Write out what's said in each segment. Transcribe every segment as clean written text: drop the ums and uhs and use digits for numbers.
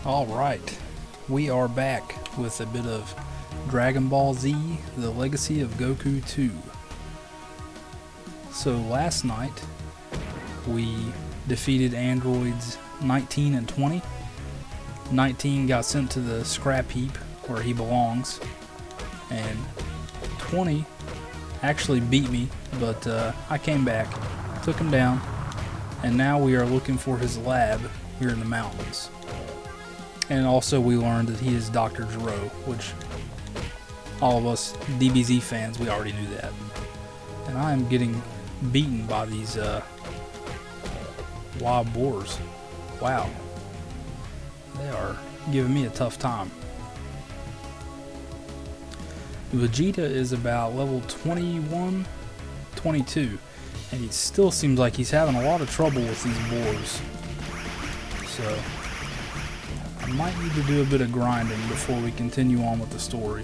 Alright, we are back with a bit of Dragon Ball Z, The Legacy of Goku 2. So last night, we defeated androids 19 and 20. 19 got sent to the scrap heap where he belongs, and 20 actually beat me, but I came back, took him down, and now we are looking for his lab here in the mountains. And also we learned that he is Dr. Gero, which all of us DBZ fans, we already knew that. And I am getting beaten by these wild boars. Wow. They are giving me a tough time. Vegeta is about level 21, 22, and he still seems like he's having a lot of trouble with these boars. So I might need to do a bit of grinding before we continue on with the story.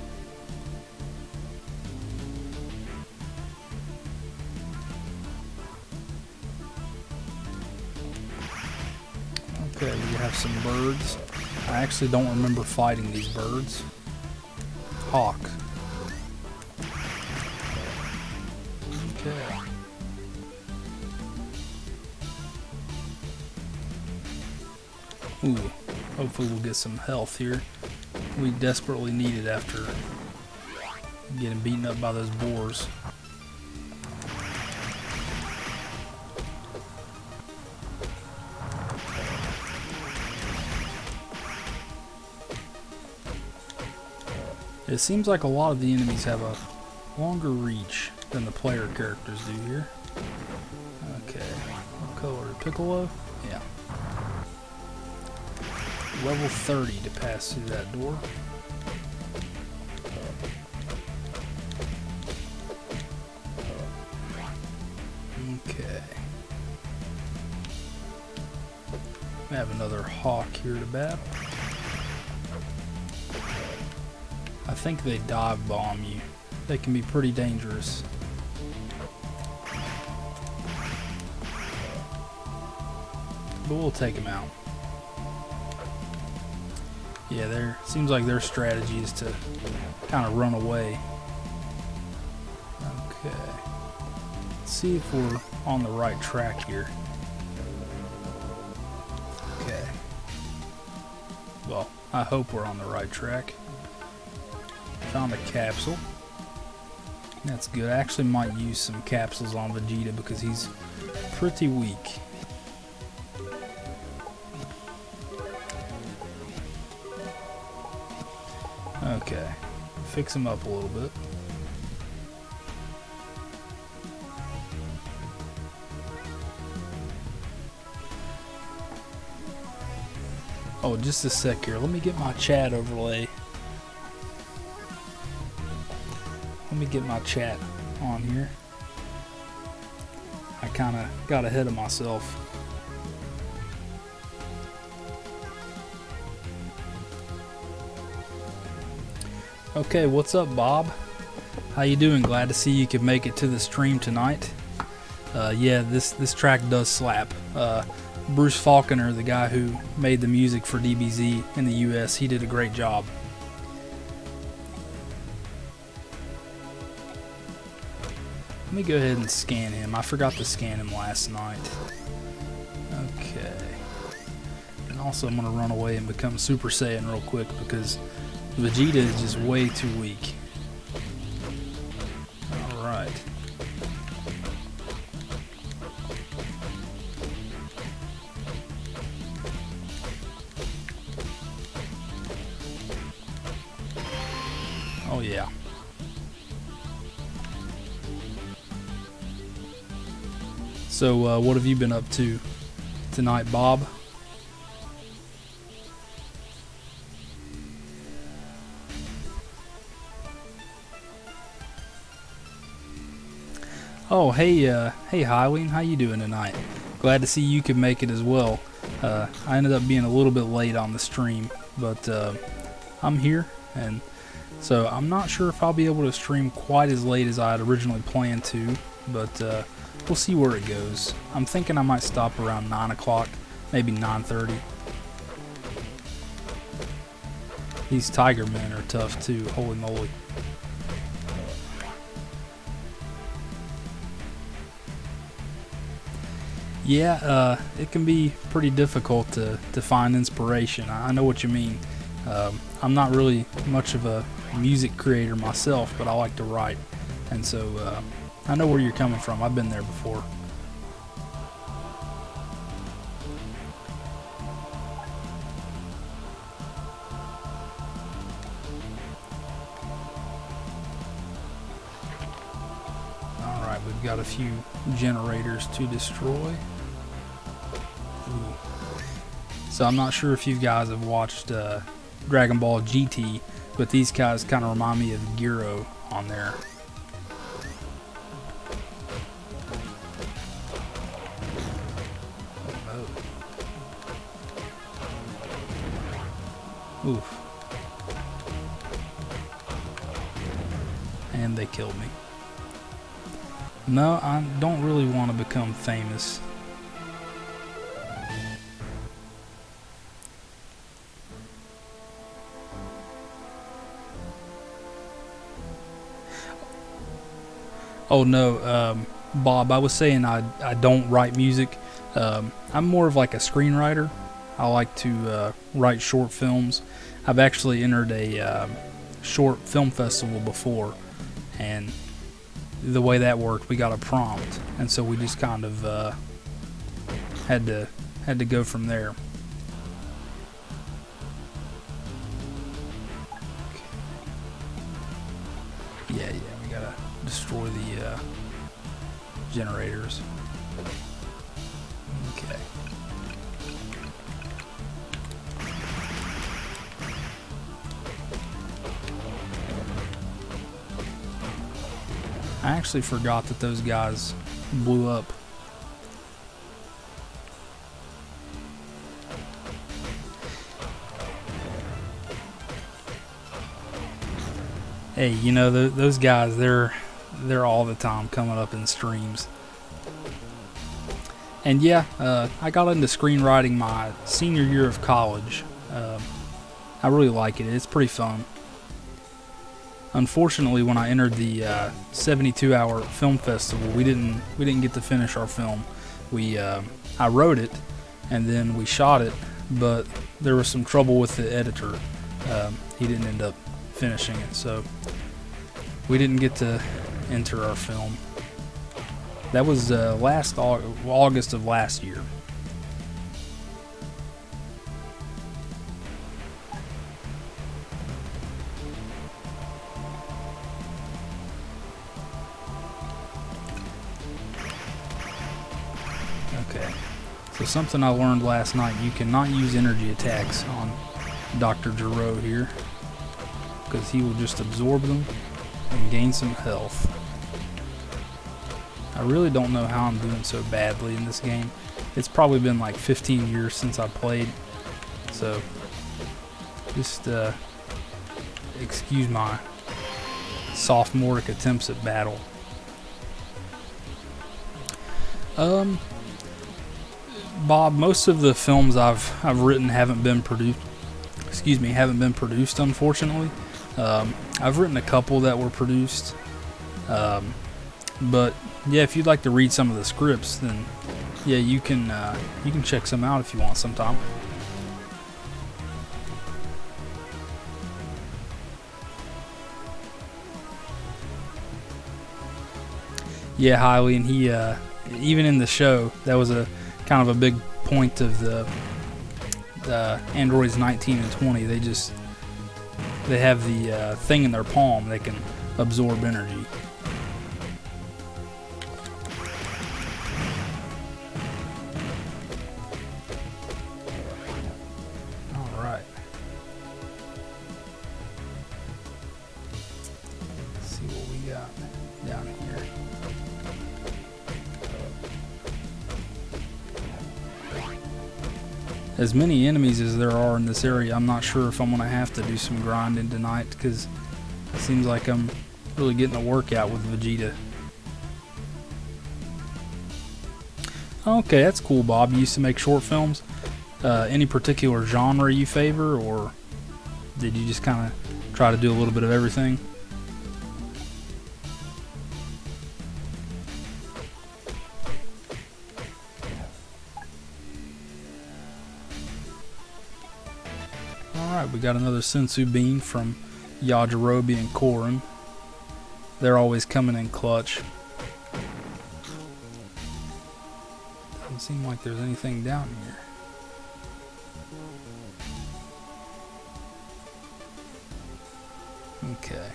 Okay, we have some birds. I actually don't remember fighting these birds. Hawk. Okay. Ooh, hopefully we'll get some health here. We desperately need it after getting beaten up by those boars. It seems like a lot of the enemies have a longer reach than the player characters do here. Okay, what color? Piccolo? Yeah. Level 30 to pass through that door. Okay. We have another hawk here to battle. I think they dive bomb you. They can be pretty dangerous. But we'll take them out. Yeah, seems like their strategy is to kind of run away. Okay. Let's see if we're on the right track here. Okay. Well, I hope we're on the right track. Found a capsule. That's good. I actually might use some capsules on Vegeta because he's pretty weak. Okay, fix him up a little bit. Oh, just a sec here. Let me get my chat overlay. Let me get my chat on here. I kind of got ahead of myself. Okay, what's up, Bob? How you doing? Glad to see you could make it to the stream tonight. Yeah, this track does slap. Bruce Faulconer, the guy who made the music for DBZ in the US, he did a great job. Let me go ahead and scan him. I forgot to scan him last night. Okay. And also I'm going to run away and become Super Saiyan real quick because Vegeta is just way too weak. Alright. Oh yeah. So what have you been up to tonight, Bob? Oh, hey Hylene, how you doing tonight? Glad to see you could make it as well. I ended up being a little bit late on the stream, but I'm here, and so I'm not sure if I'll be able to stream quite as late as I had originally planned to, but we'll see where it goes. I'm thinking I might stop around 9 o'clock, maybe 9:30. These tiger men are tough too, holy moly. Yeah, it can be pretty difficult to find inspiration. I know what you mean. I'm not really much of a music creator myself, but I like to write. And so I know where you're coming from. I've been there before. Alright, we've got a few generators to destroy. Ooh. So I'm not sure if you guys have watched Dragon Ball GT, but these guys kind of remind me of Gero on there. Oof. And they killed me. No, I don't really want to become famous. Oh no, Bob, I was saying I don't write music. I'm more of like a screenwriter. I like to write short films. I've actually entered a short film festival before, and the way that worked, we got a prompt, and so we just kind of had to go from there. Yeah, we gotta destroy the generators. Okay. I actually forgot that those guys blew up. Hey, you know, those guys, they're all the time coming up in streams. And yeah, I got into screenwriting my senior year of college. I really like it. It's pretty fun. Unfortunately, when I entered the 72-hour film festival, we didn't get to finish our film. I wrote it, and then we shot it, but there was some trouble with the editor. He didn't end up finishing it, so we didn't get to enter our film. That was last August of last year. Okay, so something I learned last night, you cannot use energy attacks on Dr. Gero here, because he will just absorb them and gain some health. I really don't know how I'm doing so badly in this game. It's probably been like 15 years since I played, so just excuse my sophomoric attempts at battle. Bob, most of the films I've written haven't been produced. Haven't been produced, unfortunately. I've written a couple that were produced, but yeah, if you'd like to read some of the scripts, then yeah, you can check some out if you want sometime. Yeah, highly, and he even in the show, that was a kind of a big point of the androids 19 and 20. They have the thing in their palm. They can absorb energy. All right. Let's see what we got down here. As many enemies as there are in this area, I'm not sure if I'm going to have to do some grinding tonight, because it seems like I'm really getting a workout with Vegeta. Okay, that's cool, Bob. You used to make short films. Any particular genre you favor, or Did you just kind of try to do a little bit of everything? Alright, we got another Sensu Bean from Yajirobe and Korin. They're always coming in clutch. Doesn't seem like there's anything down here. Okay.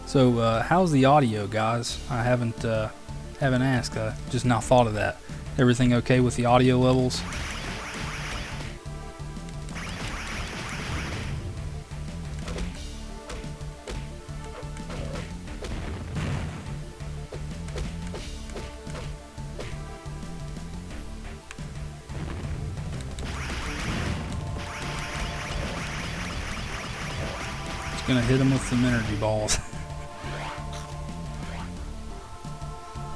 So, how's the audio, guys? I haven't asked. I just now thought of that. Everything okay with the audio levels? Just gonna hit him with some energy balls.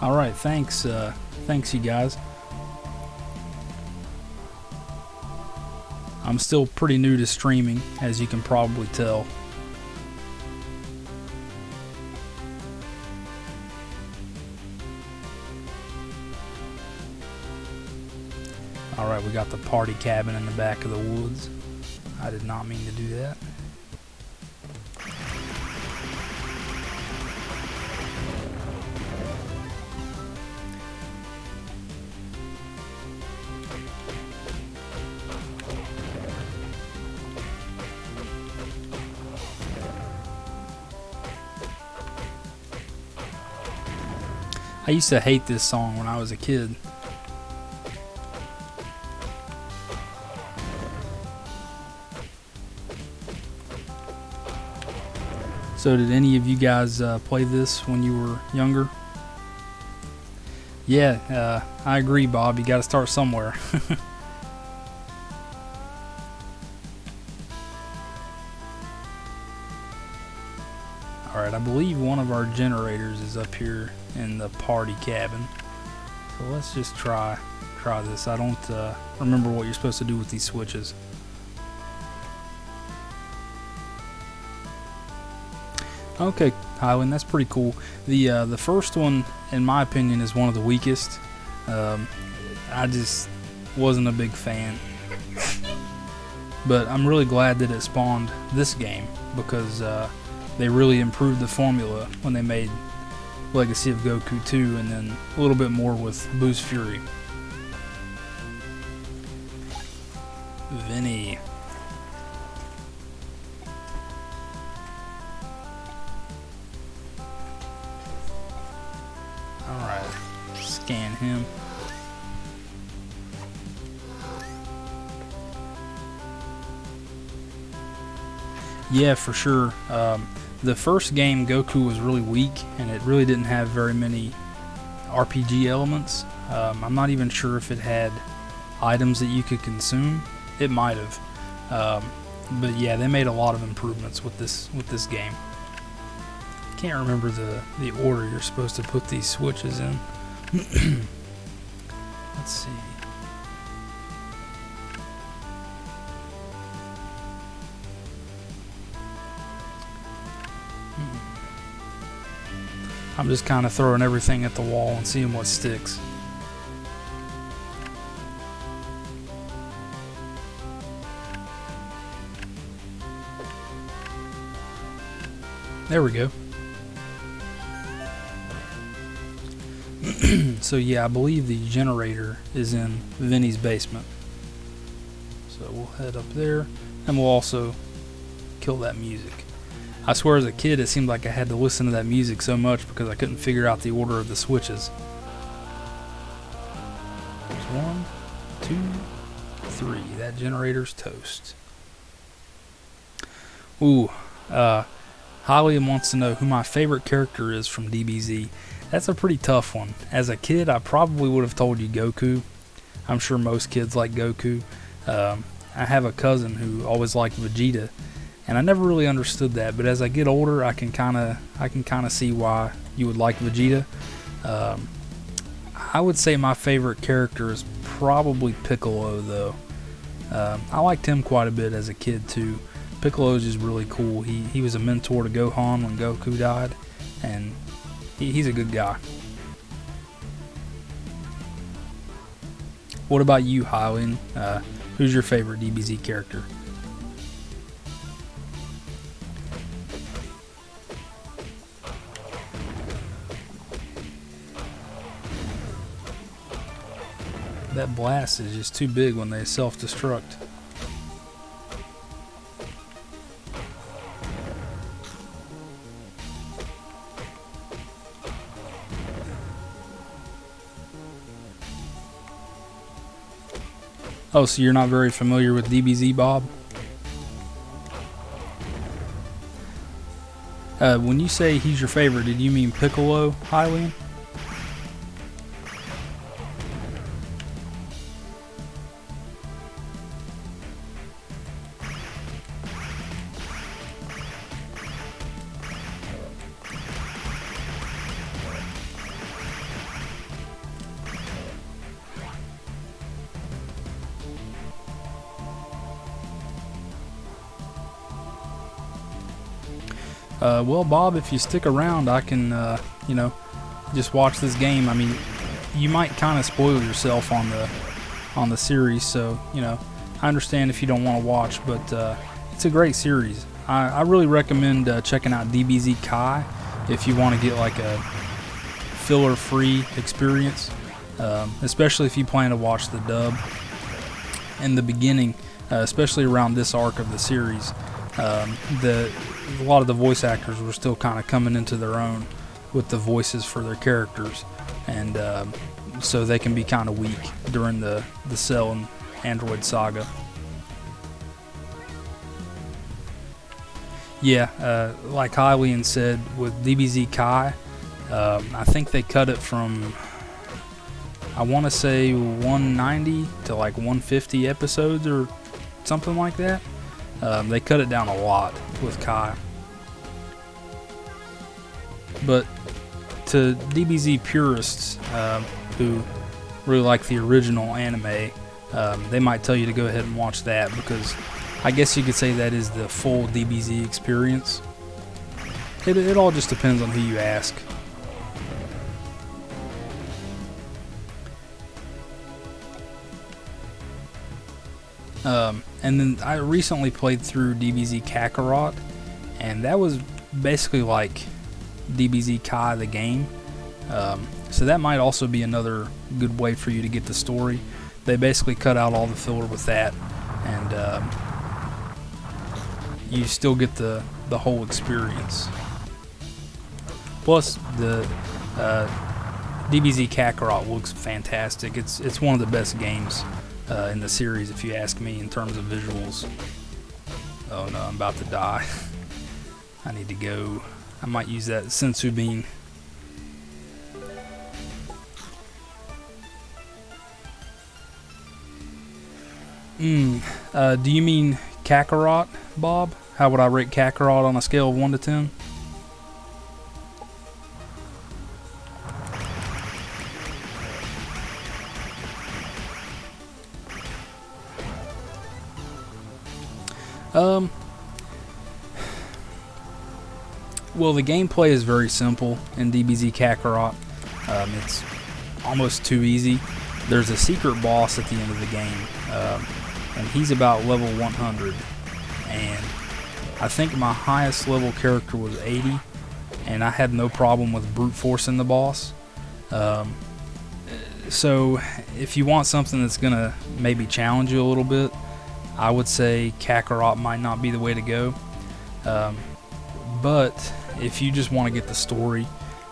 Alright, thanks you guys. I'm still pretty new to streaming, as you can probably tell. Alright, we got the party cabin in the back of the woods. I did not mean to do that. I used to hate this song when I was a kid. So did any of you guys play this when you were younger? Yeah, I agree, Bob. You got to start somewhere. Alright, I believe one of our generators is up here in the party cabin. So let's just try this. I don't remember what you're supposed to do with these switches. Okay, Highland, that's pretty cool. The first one, in my opinion, is one of the weakest. I just wasn't a big fan. But I'm really glad that it spawned this game, because they really improved the formula when they made Legacy of Goku 2, and then a little bit more with Boost Fury. Vinny. Alright, scan him. Yeah, for sure. The first game, Goku was really weak, and it really didn't have very many RPG elements. I'm not even sure if it had items that you could consume. It might have. But yeah, they made a lot of improvements with this game. Can't remember the order you're supposed to put these switches in. Let's see. I'm just kind of throwing everything at the wall and seeing what sticks. There we go. So yeah, I believe the generator is in Vinny's basement. So we'll head up there, and we'll also kill that music. I swear as a kid it seemed like I had to listen to that music so much because I couldn't figure out the order of the switches. There's 1, 2, 3. That generator's toast. Ooh, Holly wants to know who my favorite character is from DBZ. That's a pretty tough one. As a kid, I probably would have told you Goku. I'm sure most kids like Goku. I have a cousin who always liked Vegeta, and I never really understood that. But as I get older, I can kind of see why you would like Vegeta. I would say my favorite character is probably Piccolo, though. I liked him quite a bit as a kid too. Piccolo's just really cool. He was a mentor to Gohan when Goku died, and he's a good guy. What about you, Hylian? Who's your favorite DBZ character? That blast is just too big when they self-destruct. Oh, so you're not very familiar with DBZ, Bob? When you say he's your favorite, did you mean Piccolo, Hylian? Well, Bob, if you stick around, I can, just watch this game. I mean, you might kind of spoil yourself on the series, so I understand if you don't want to watch, but it's a great series. I really recommend checking out DBZ Kai if you want to get like a filler-free experience, especially if you plan to watch the dub. In the beginning, especially around this arc of the series, a lot of the voice actors were still kind of coming into their own with the voices for their characters, and so they can be kind of weak during the Cell and Android saga. Yeah, like Hylian said, with DBZ Kai, I think they cut it from, I want to say 190 to like 150 episodes or something like that. They cut it down a lot with Kai. But to DBZ purists who really like the original anime, they might tell you to go ahead and watch that, because I guess you could say that is the full DBZ experience. It all just depends on who you ask. And then I recently played through DBZ Kakarot, and that was basically like DBZ Kai the game. So that might also be another good way for you to get the story. They basically cut out all the filler with that, and you still get the whole experience. Plus, the DBZ Kakarot looks fantastic. It's one of the best games in the series, if you ask me, in terms of visuals. Oh no, I'm about to die. I need to go. I might use that sensu bean. Do you mean Kakarot, Bob? How would I rate Kakarot on a scale of 1 to 10? Well, the gameplay is very simple in DBZ Kakarot. It's almost too easy. There's a secret boss at the end of the game, and he's about level 100. And I think my highest level character was 80, and I had no problem with brute forcing the boss. So if you want something that's gonna maybe challenge you a little bit, I would say Kakarot might not be the way to go. But if you just want to get the story,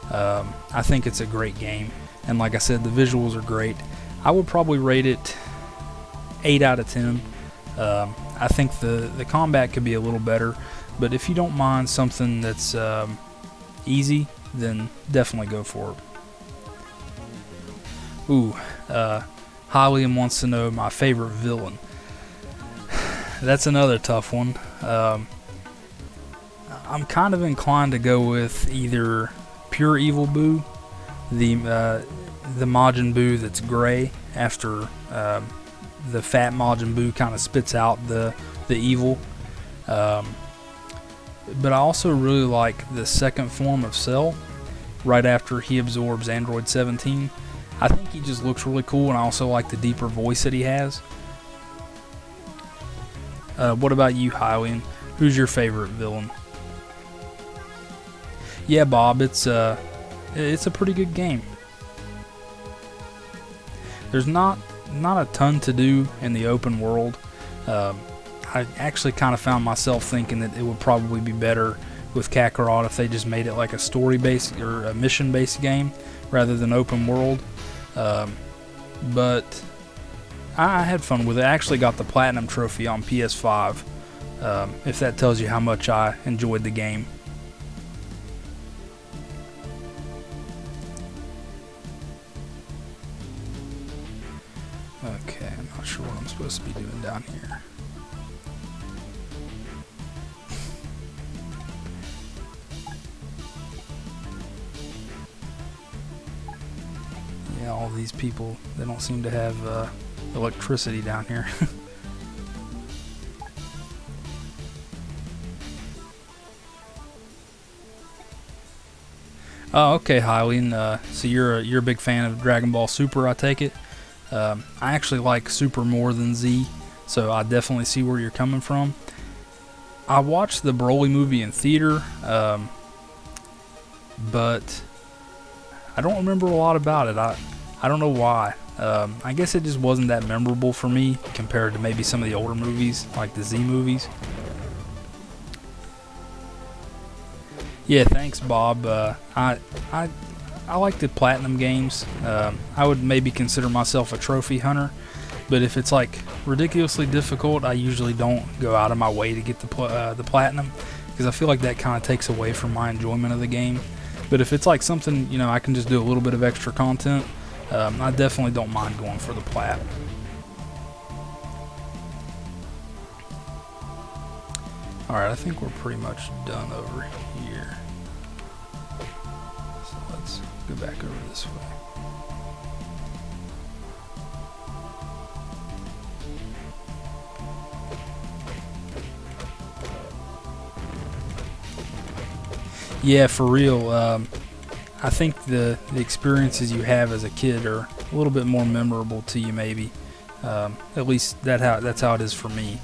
I think it's a great game. And like I said, the visuals are great. I would probably rate it 8 out of 10. I think the combat could be a little better, but if you don't mind something that's easy, then definitely go for it. Ooh, Hylian wants to know my favorite villain. That's another tough one. I'm kind of inclined to go with either Pure Evil Boo, the Majin Buu that's gray after the fat Majin Buu kind of spits out the evil. But I also really like the second form of Cell, right after he absorbs Android 17. I think he just looks really cool, and I also like the deeper voice that he has. What about you, Hylian? Who's your favorite villain? Yeah, Bob, it's a pretty good game. There's not a ton to do in the open world. I actually kind of found myself thinking that it would probably be better with Kakarot if they just made it like a story-based or a mission-based game rather than open world. But I had fun with it. I actually got the Platinum Trophy on PS5, if that tells you how much I enjoyed the game. Okay, I'm not sure what I'm supposed to be doing down here. Yeah, all these people, they don't seem to have electricity down here. Oh, okay, Hylian. So you're a big fan of Dragon Ball Super, I take it. I actually like Super more than Z, so I definitely see where you're coming from. I watched the Broly movie in theater, but I don't remember a lot about it. I don't know why. I guess it just wasn't that memorable for me compared to maybe some of the older movies, like the Z movies. Yeah, thanks, Bob. I like the Platinum games. I would maybe consider myself a trophy hunter, but if it's like ridiculously difficult, I usually don't go out of my way to get the Platinum, because I feel like that kind of takes away from my enjoyment of the game. But if it's like something, you know, I can just do a little bit of extra content, I definitely don't mind going for the Plat. Alright, I think we're pretty much done over here. So let's go back over this way. Yeah, for real. I think the experiences you have as a kid are a little bit more memorable to you, maybe. At least that's how it is for me.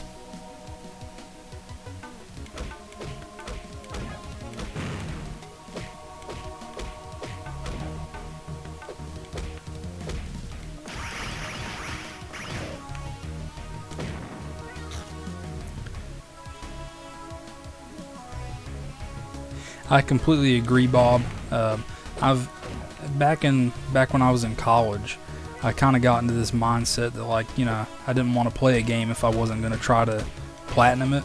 I completely agree, Bob. I've back when I was in college, I kind of got into this mindset that, like, you know, I didn't want to play a game if I wasn't going to try to platinum it,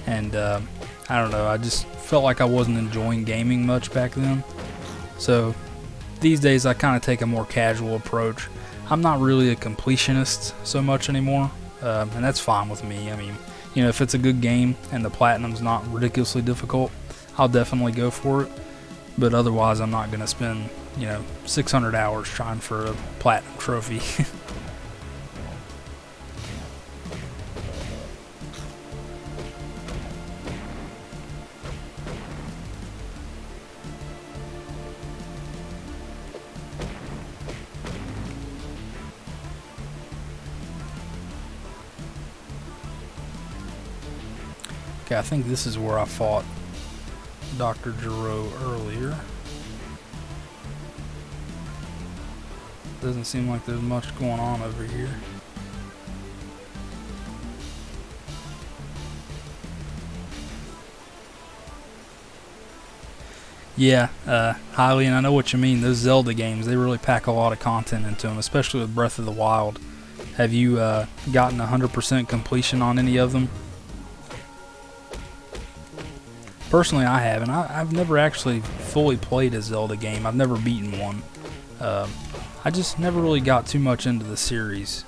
and I don't know, I just felt like I wasn't enjoying gaming much back then. So these days I kind of take a more casual approach. I'm not really a completionist so much anymore, and that's fine with me. I mean, you know, if it's a good game and the platinum's not ridiculously difficult, I'll definitely go for it, but otherwise I'm not going to spend, you know, 600 hours trying for a platinum trophy. Okay, I think this is where I fought Dr. Gero earlier. Doesn't seem like there's much going on over here. Yeah, Hylian, I know what you mean. Those Zelda games, they really pack a lot of content into them, especially with Breath of the Wild. Have you gotten 100% completion on any of them? Personally, I haven't. I've never actually fully played a Zelda game. I've never beaten one. I just never really got too much into the series.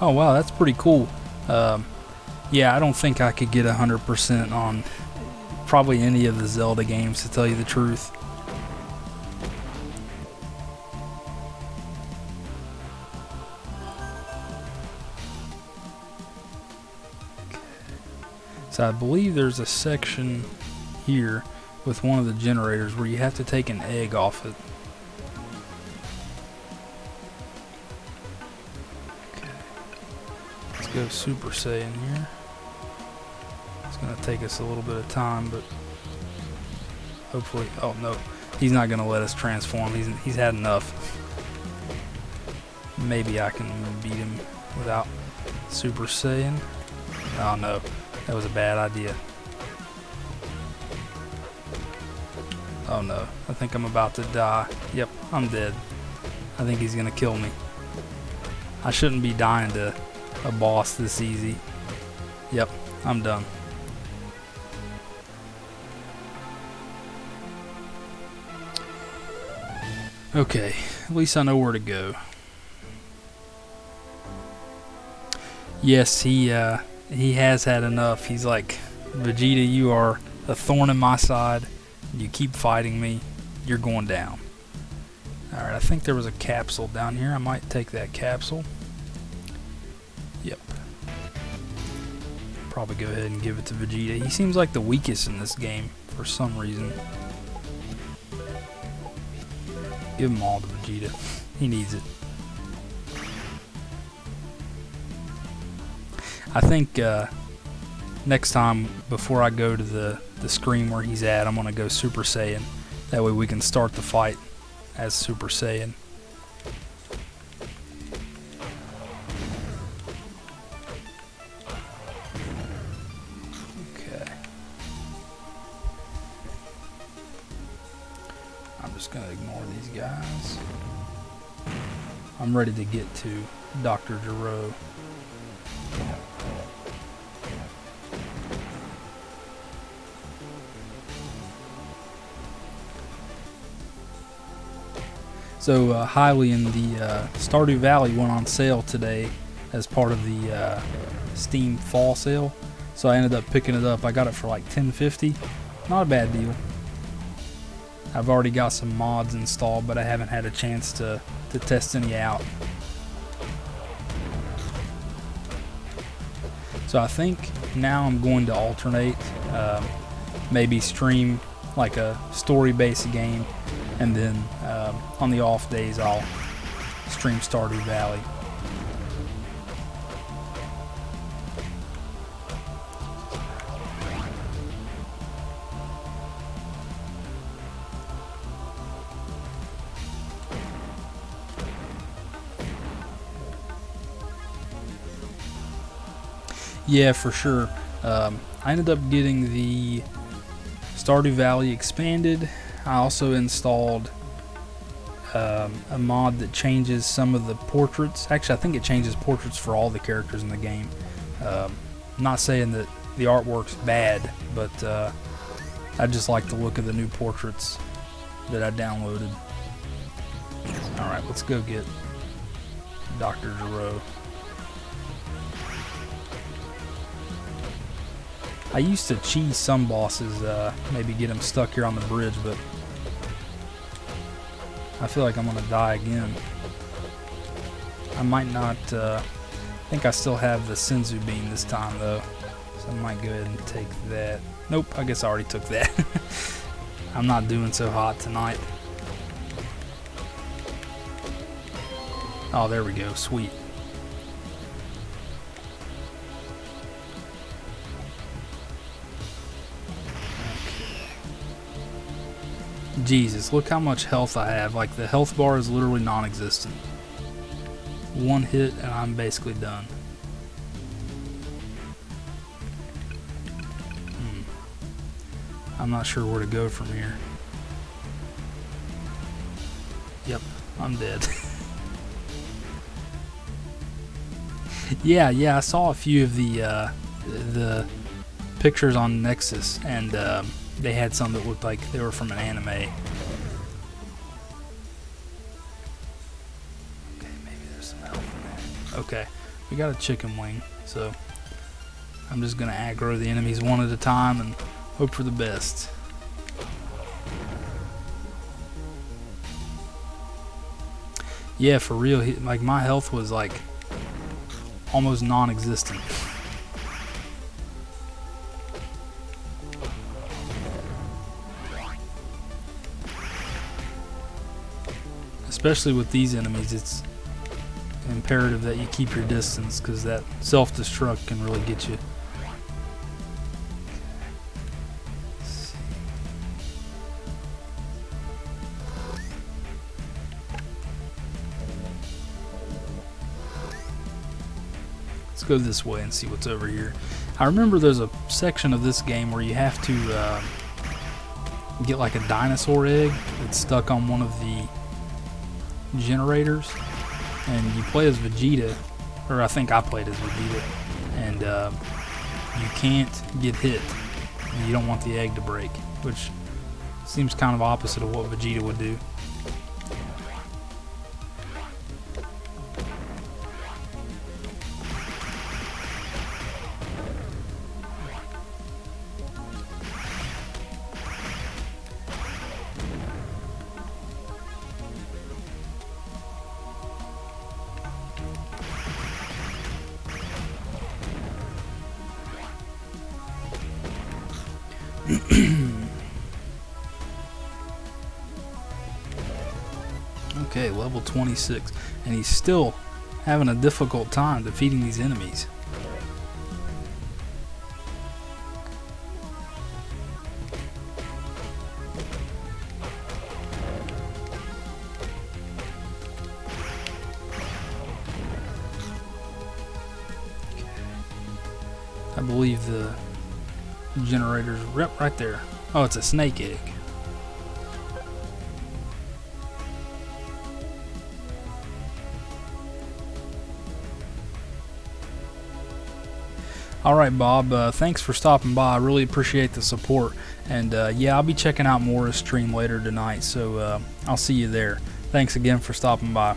Oh wow, that's pretty cool. Yeah, I don't think I could get 100% on probably any of the Zelda games, to tell you the truth. So I believe there's a section here with one of the generators where you have to take an egg off it. Okay. Let's go Super Saiyan here. It's going to take us a little bit of time, but hopefully... Oh, no. He's not going to let us transform. He's had enough. Maybe I can beat him without Super Saiyan. Oh, no. That was a bad idea. Oh no, I think I'm about to die. Yep, I'm dead. I think he's gonna kill me. I shouldn't be dying to a boss this easy. Yep, I'm done. Okay, at least I know where to go. Yes, he has had enough. He's like, Vegeta, you are a thorn in my side. You keep fighting me, you're going down. Alright, I think there was a capsule down here. I might take that capsule. Yep. Probably go ahead and give it to Vegeta. He seems like the weakest in this game for some reason. Give him all to Vegeta. He needs it. I think next time, before I go to the screen where he's at, I'm going to go Super Saiyan. That way we can start the fight as Super Saiyan. Okay. I'm just going to ignore these guys. I'm ready to get to Dr. Gero. So Hylian, the Stardew Valley went on sale today as part of the Steam fall sale. So I ended up picking it up. I got it for like $10.50. Not a bad deal. I've already got some mods installed, but I haven't had a chance to test any out. So I think now I'm going to alternate, maybe stream like a story-based game, and then on the off days I'll stream Stardew Valley. Yeah, for sure. I ended up getting the Stardew Valley expanded. I also installed a mod that changes some of the portraits. Actually, I think it changes portraits for all the characters in the game. I'm not saying that the artwork's bad, but I just like the look of the new portraits that I downloaded. Alright, let's go get Dr. Gero. I used to cheese some bosses, maybe get them stuck here on the bridge, but I feel like I'm gonna die again. I might not, I think I still have the Senzu bean this time though, so I might go ahead and take that. Nope, I guess I already took that. I'm not doing so hot tonight. Oh, there we go, sweet. Jesus, look how much health I have. Like, the health bar is literally non-existent. One hit and I'm basically done. I'm not sure where to go from here. Yep, I'm dead. Yeah, I saw a few of the pictures on Nexus, and they had some that looked like they were from an anime. Okay, maybe there's some health in there. Okay, We got a chicken wing, so I'm just gonna aggro the enemies one at a time and hope for the best. Yeah, for real, like my health was like almost non-existent. Especially with these enemies, it's imperative that you keep your distance because that self-destruct can really get you. Let's go this way and see what's over here. I remember there's a section of this game where you have to get like a dinosaur egg that's stuck on one of the generators, and you play as Vegeta, or I think I played as Vegeta, and you can't get hit. You don't want the egg to break, which seems kind of opposite of what Vegeta would do. Okay, level 26, and he's still having a difficult time defeating these enemies. I believe the generator's right there. Oh, it's a snake egg. Alright, Bob, thanks for stopping by. I really appreciate the support. And yeah, I'll be checking out Mora's stream later tonight, so I'll see you there. Thanks again for stopping by.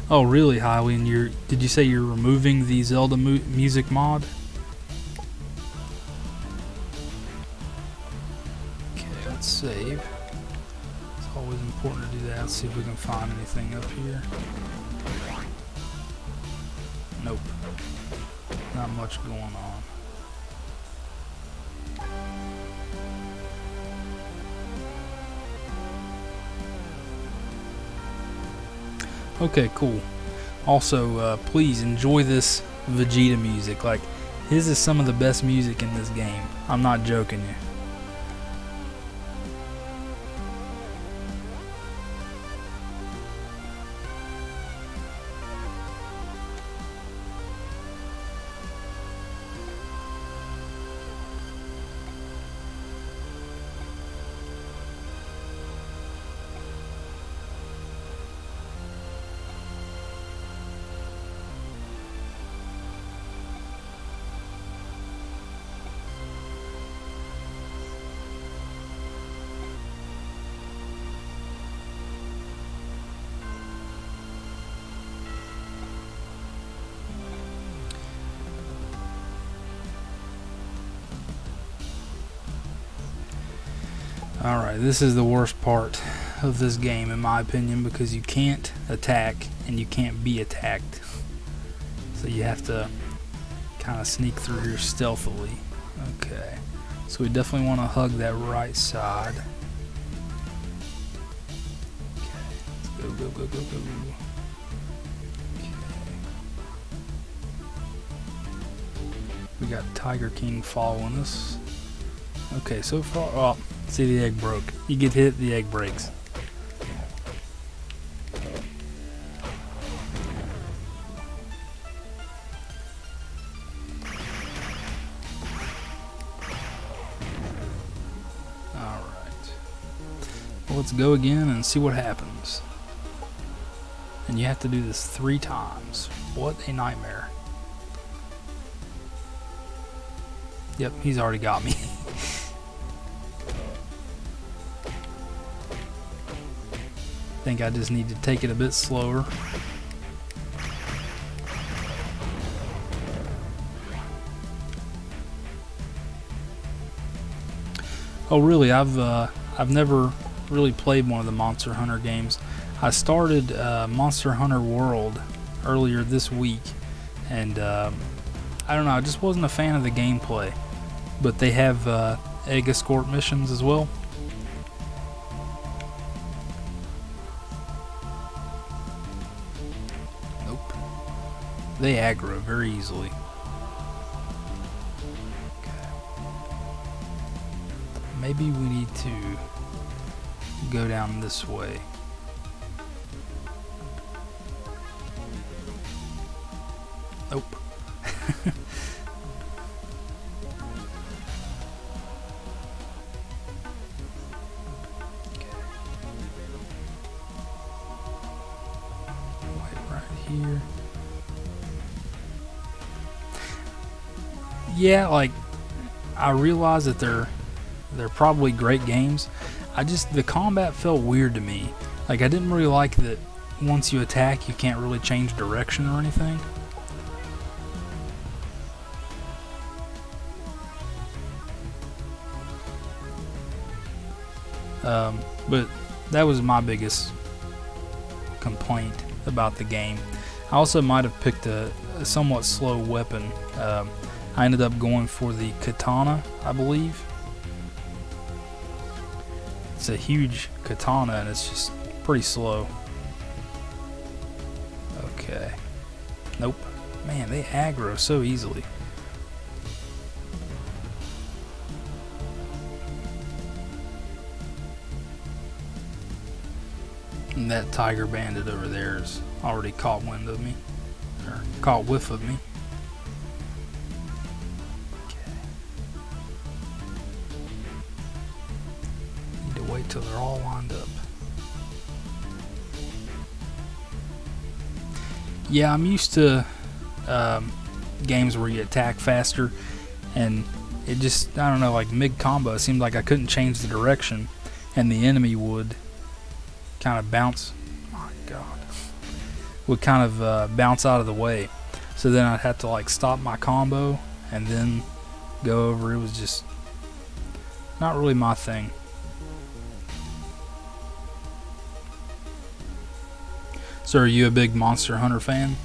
Oh, really, Highly? And did you say you're removing the Zelda music mod? Okay, let's save. Always important to do that. Let's see if we can find anything up here. Nope. Not much going on. Okay, cool. Also, please enjoy this Vegeta music. Like, his is some of the best music in this game. I'm not joking you. Alright, this is the worst part of this game in my opinion, because you can't attack and you can't be attacked. So you have to kind of sneak through here stealthily. Okay, so we definitely want to hug that right side. Okay, let's go. Okay. We got Tiger King following us. Okay, so far, oh, see, the egg broke. You get hit, the egg breaks. Alright. Well, let's go again and see what happens. And you have to do this 3 times. What a nightmare. Yep, he's already got me. think I just need to take it a bit slower. Oh really, I've never really played one of the Monster Hunter games. I started Monster Hunter World earlier this week, and I don't know, I just wasn't a fan of the gameplay. But they have egg escort missions as well. Nope. They aggro very easily. Okay. Maybe we need to go down this way. Nope. Here. Yeah, like I realize that they're probably great games. The combat felt weird to me. Like I didn't really like that once you attack you can't really change direction or anything. But that was my biggest complaint about the game. I also might have picked a somewhat slow weapon. I ended up going for the katana, I believe. It's a huge katana and it's just pretty slow. Okay. Nope. Man, they aggro so easily. And that tiger bandit over there has already caught wind of me, or caught whiff of me. Okay. Need to wait till they're all lined up. Yeah, I'm used to games where you attack faster, and it just, I don't know, like mid-combo, it seemed like I couldn't change the direction, and the enemy would kind of bounce. My God, would kind of bounce out of the way. So then I'd have to like stop my combo and then go over. It was just not really my thing. So are you a big Monster Hunter fan?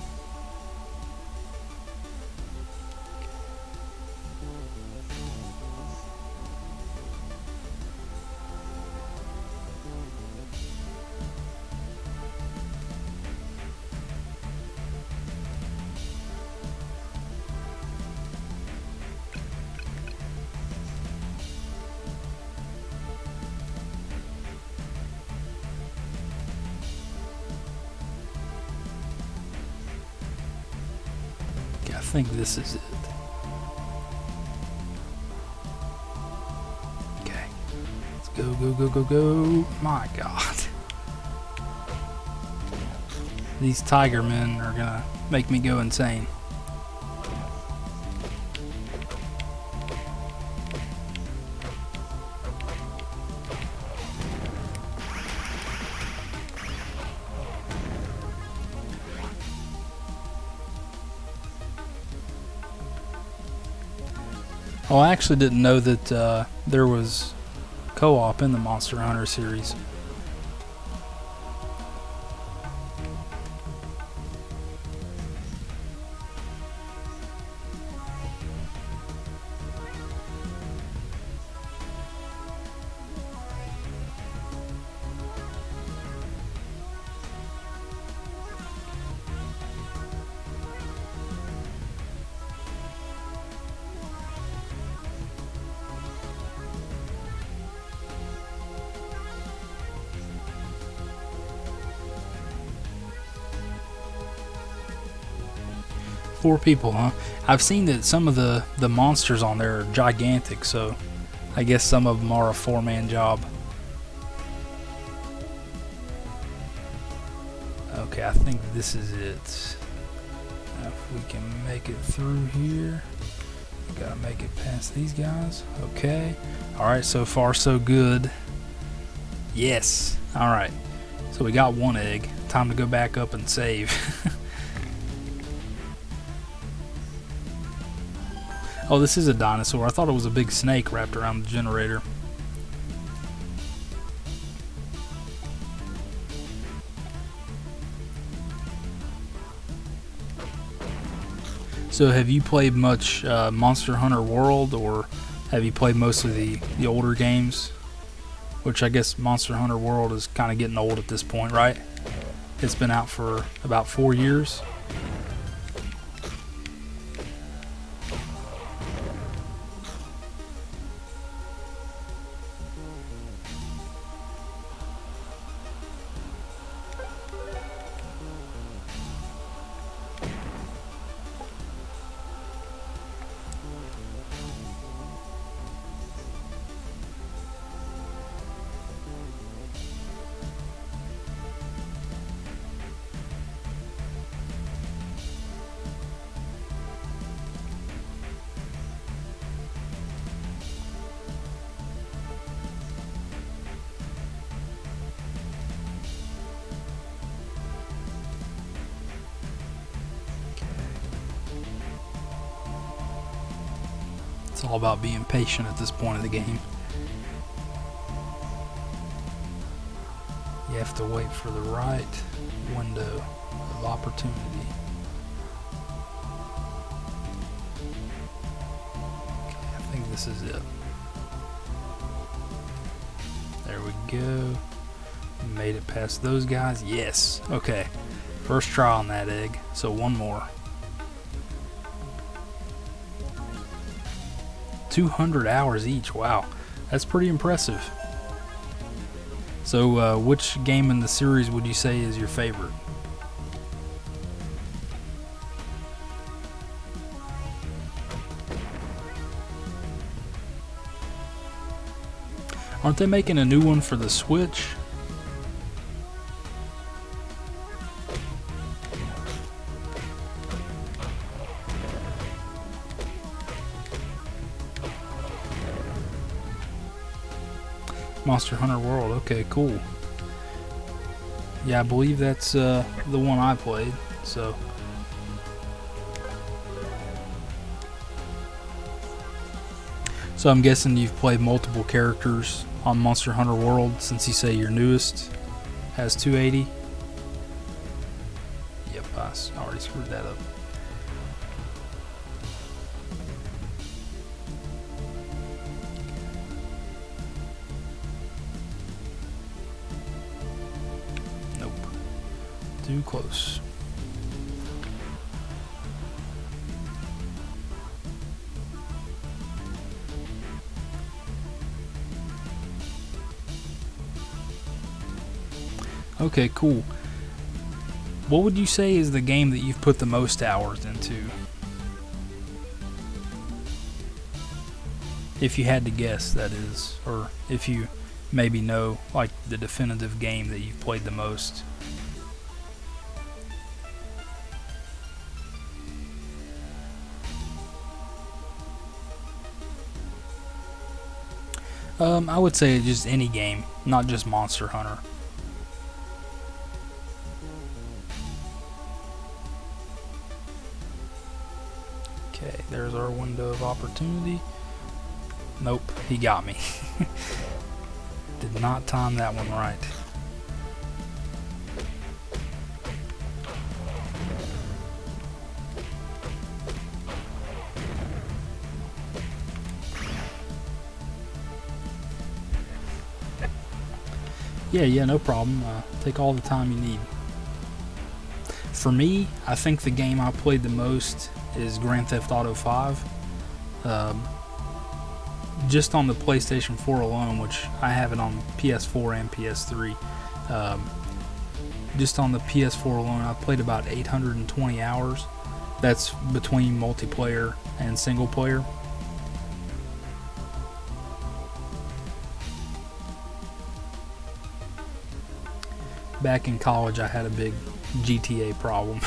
I think this is it. Okay. Let's go, go, go, go, go. My God. These tiger men are gonna make me go insane. Oh, I actually didn't know that there was co-op in the Monster Hunter series. Four people, huh? I've seen that some of the monsters on there are gigantic, so I guess some of them are a four-man job. Okay, I think this is it. Now if we can make it through here. We gotta make it past these guys. Okay. Alright, so far so good. Yes. Alright. So we got one egg. Time to go back up and save. Oh, this is a dinosaur. I thought it was a big snake wrapped around the generator. So have you played much Monster Hunter World, or have you played mostly the older games? Which I guess Monster Hunter World is kind of getting old at this point, right? It's been out for about 4 years. It's all about being patient at this point of the game. You have to wait for the right window of opportunity. Okay, I think this is it. There we go. Made it past those guys. Yes. Okay. First try on that egg. So one more. 200 hours each. Wow, that's pretty impressive. So which game in the series would you say is your favorite? Aren't they making a new one for the Switch? Monster Hunter World. Okay, cool. Yeah, I believe that's the one I played. So I'm guessing you've played multiple characters on Monster Hunter World, since you say your newest has 280. Yep, I already screwed that up. Too close. Okay, cool. What would you say is the game that you've put the most hours into? If you had to guess, that is. Or if you maybe know, like, the definitive game that you've played the most. I would say just any game, not just Monster Hunter. Okay, there's our window of opportunity. Nope, he got me. Did not time that one right. Yeah, no problem. Take all the time you need. For me, I think the game I played the most is Grand Theft Auto 5. Just on the PlayStation 4 alone, which I have it on PS4 and PS3. Just on the PS4 alone, I played about 820 hours. That's between multiplayer and single player. Back in college, I had a big GTA problem.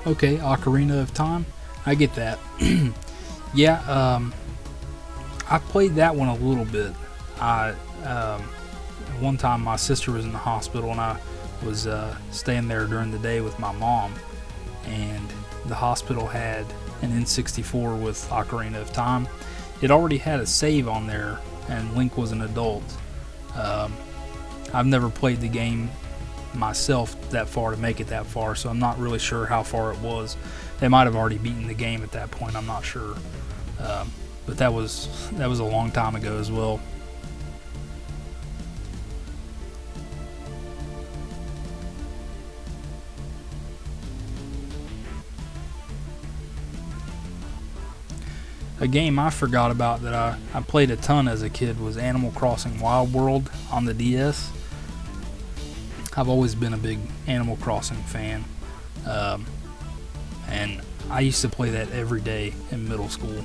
Okay, Ocarina of Time. I get that. Yeah, I played that one a little bit. I One time my sister was in the hospital and I was staying there during the day with my mom, and the hospital had an N64 with Ocarina of Time. It already had a save on there, and Link was an adult. I've never played the game myself that far to make it that far, so I'm not really sure how far it was. They might have already beaten the game at that point. I'm not sure, but that was a long time ago as well. A game I forgot about that I played a ton as a kid was Animal Crossing Wild World on the DS. I've always been a big Animal Crossing fan, and I used to play that every day in middle school.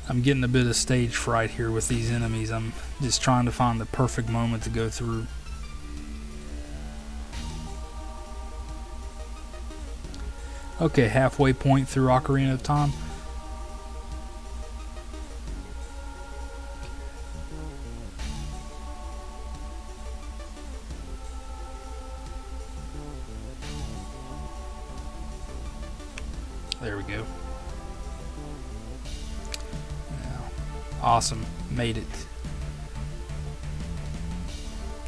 I'm getting a bit of stage fright here with these enemies. I'm just trying to find the perfect moment to go through. Okay, halfway point through Ocarina of Time. There we go. Now, awesome, made it.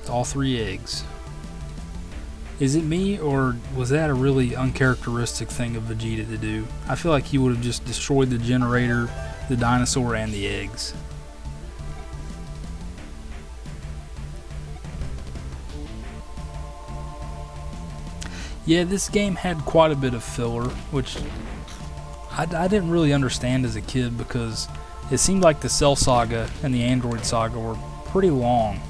All 3 eggs. Is it me, or was that a really uncharacteristic thing of Vegeta to do? I feel like he would have just destroyed the generator, the dinosaur, and the eggs. Yeah, this game had quite a bit of filler, which I didn't really understand as a kid, because it seemed like the Cell Saga and the Android Saga were pretty long.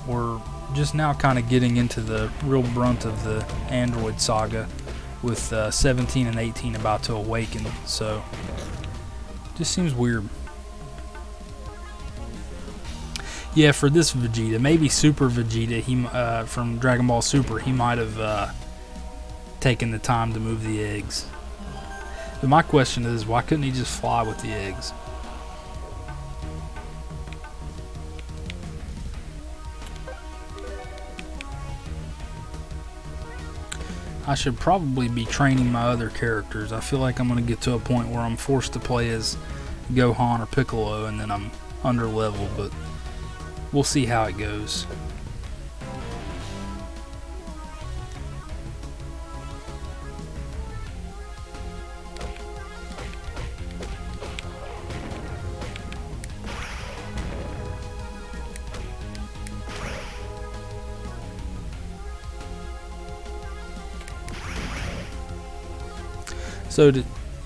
We're just now kind of getting into the real brunt of the Android Saga, with 17 and 18 about to awaken, so just seems weird. Yeah, for this Vegeta, maybe Super Vegeta, he from Dragon Ball Super, he might have taken the time to move the eggs. But my question is, why couldn't he just fly with the eggs? I should probably be training my other characters. I feel like I'm going to get to a point where I'm forced to play as Gohan or Piccolo, and then I'm under level, but we'll see how it goes.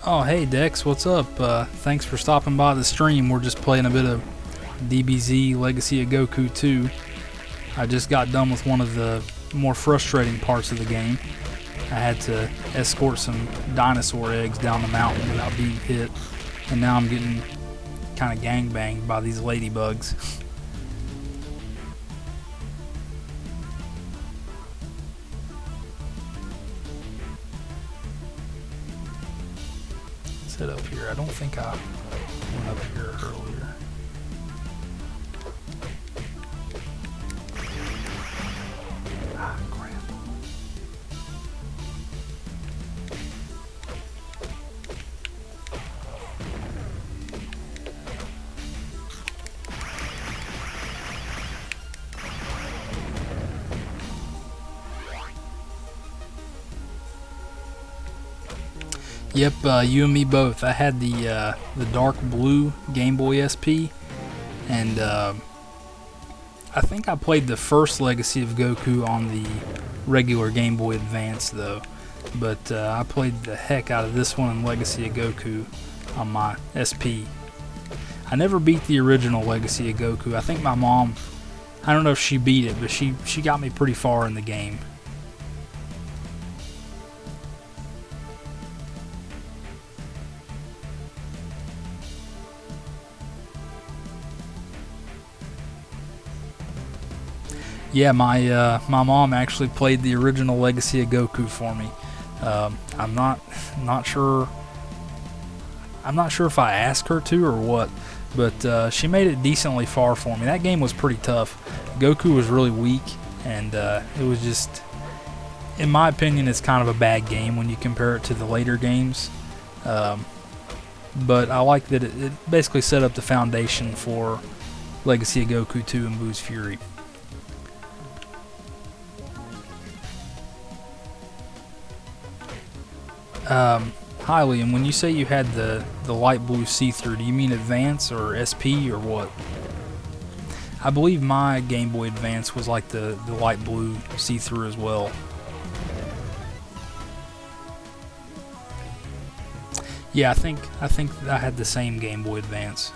Oh, hey Dex, what's up? Thanks for stopping by the stream. We're just playing a bit of DBZ Legacy of Goku 2. I just got done with one of the more frustrating parts of the game. I had to escort some dinosaur eggs down the mountain without being hit, and now I'm getting kind of gangbanged by these ladybugs. Set up here. I don't think I went up here earlier. Ah, crap. Yep, you and me both. I had the dark blue Game Boy SP, and I think I played the first Legacy of Goku on the regular Game Boy Advance though. But I played the heck out of this one in Legacy of Goku on my SP. I never beat the original Legacy of Goku. I think my mom, I don't know if she beat it, but she got me pretty far in the game. Yeah, my mom actually played the original Legacy of Goku for me. I'm not sure. I'm not sure if I asked her to or what, but she made it decently far for me. That game was pretty tough. Goku was really weak, and it was just, in my opinion, it's kind of a bad game when you compare it to the later games. Um, but I like that it basically set up the foundation for Legacy of Goku 2 and Boo's Fury. Highly, and when you say you had the light blue see-through, do you mean Advance or SP or what? I believe my Game Boy Advance was like the light blue see-through as well. Yeah, I think I had the same Game Boy Advance.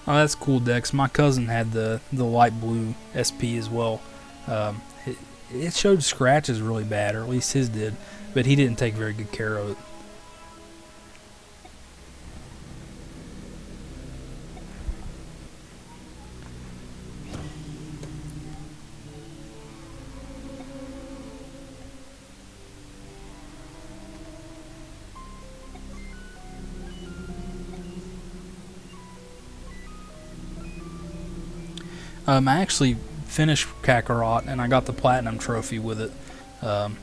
Oh, that's cool, Dex. My cousin had the light blue SP as well. It showed scratches really bad, or at least his did, but he didn't take very good care of it. I actually finished Kakarot and I got the platinum trophy with it.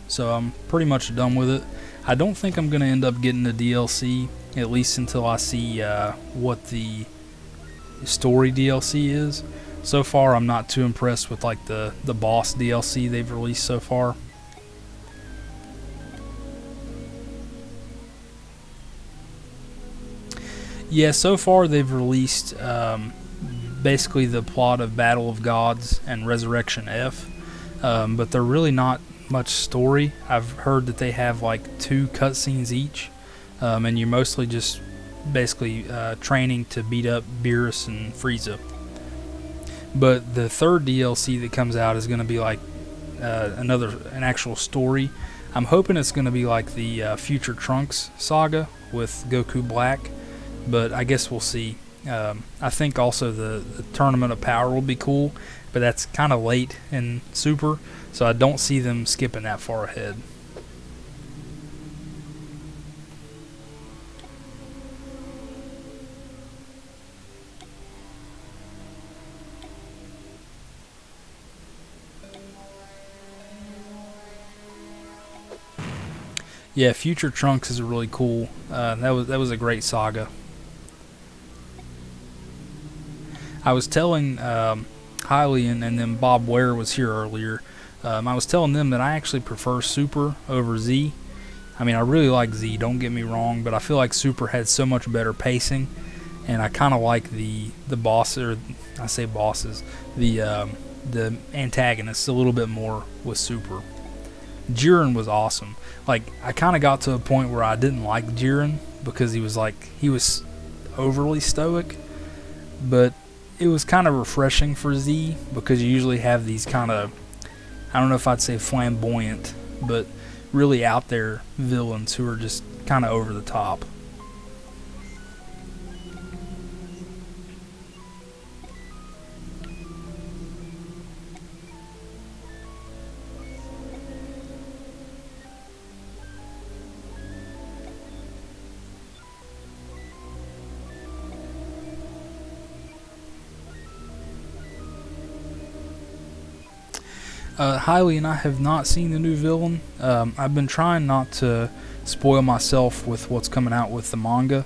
So I'm pretty much done with it. I don't think I'm gonna end up getting the DLC, at least until I see what the story DLC is. So far, I'm not too impressed with like the boss DLC they've released so far. Yeah, so far they've released basically the plot of Battle of Gods and Resurrection F, but they're really not much story. I've heard that they have like 2 cutscenes each, and you're mostly just basically training to beat up Beerus and Frieza. But the third DLC that comes out is going to be like an actual story. I'm hoping it's going to be like the Future Trunks saga with Goku Black, but I guess we'll see. I think also the Tournament of Power will be cool, but that's kind of late in Super, so I don't see them skipping that far ahead. Yeah, Future Trunks is a really cool. That was a great saga. I was telling Hiley and then Bob Ware was here earlier. I was telling them that I actually prefer Super over Z. I mean, I really like Z, don't get me wrong, but I feel like Super had so much better pacing, and I kind of like the boss, or I say bosses, the antagonists a little bit more with Super. Jiren was awesome. Like, I kind of got to a point where I didn't like Jiren because he was overly stoic, but it was kind of refreshing for Z because you usually have these kind of, I don't know if I'd say flamboyant, but really out there villains who are just kind of over the top. Hiley and I have not seen the new villain. I've been trying not to spoil myself with what's coming out with the manga.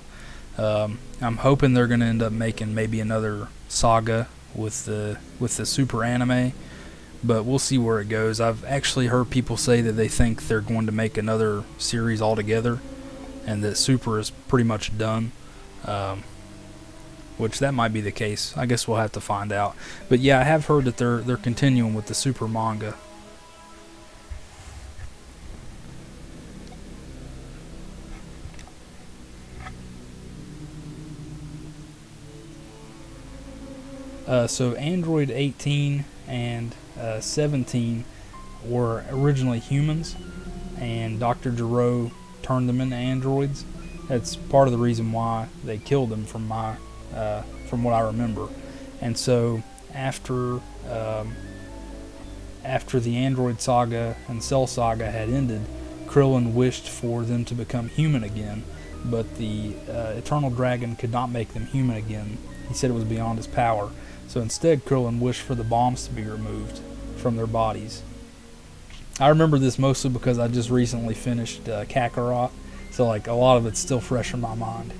I'm hoping they're going to end up making maybe another saga with the Super anime, but we'll see where it goes. I've actually heard people say that they think they're going to make another series altogether, and that Super is pretty much done. Which that might be the case. I guess we'll have to find out. But yeah, I have heard that they're continuing with the Super manga. So Android 18 and 17 were originally humans, and Dr. Gero turned them into androids. That's part of the reason why they killed them, from what I remember. And so after the Android saga and Cell saga had ended, Krillin wished for them to become human again, but the Eternal Dragon could not make them human again. He said it was beyond his power. So instead, Krillin wished for the bombs to be removed from their bodies. I remember this mostly because I just recently finished Kakarot, so like a lot of it's still fresh in my mind.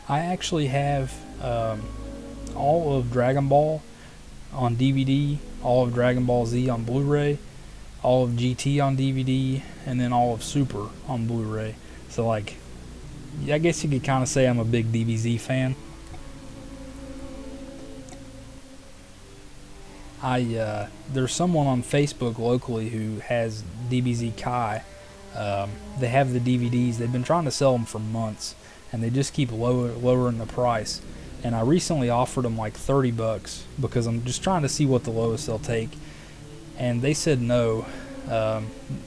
I actually have all of Dragon Ball on DVD, all of Dragon Ball Z on Blu-ray, all of GT on DVD, and then all of Super on Blu-ray. So like, I guess you could kind of say I'm a big DBZ fan. There's someone on Facebook locally who has DBZ Kai. They have the DVDs. They've been trying to sell them for months, and they just keep lowering the price. And I recently offered them like $30 because I'm just trying to see what the lowest they'll take, and they said no.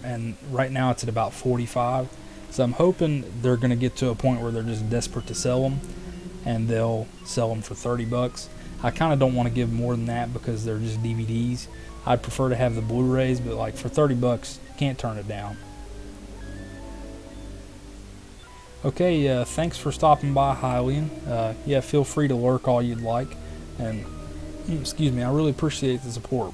And right now it's at about $45. So I'm hoping they're going to get to a point where they're just desperate to sell them, and they'll sell them for $30. I kind of don't want to give more than that because they're just DVDs. I'd prefer to have the Blu-rays, but like for $30, can't turn it down. Okay, thanks for stopping by, Hylian. Yeah, feel free to lurk all you'd like, and excuse me, I really appreciate the support.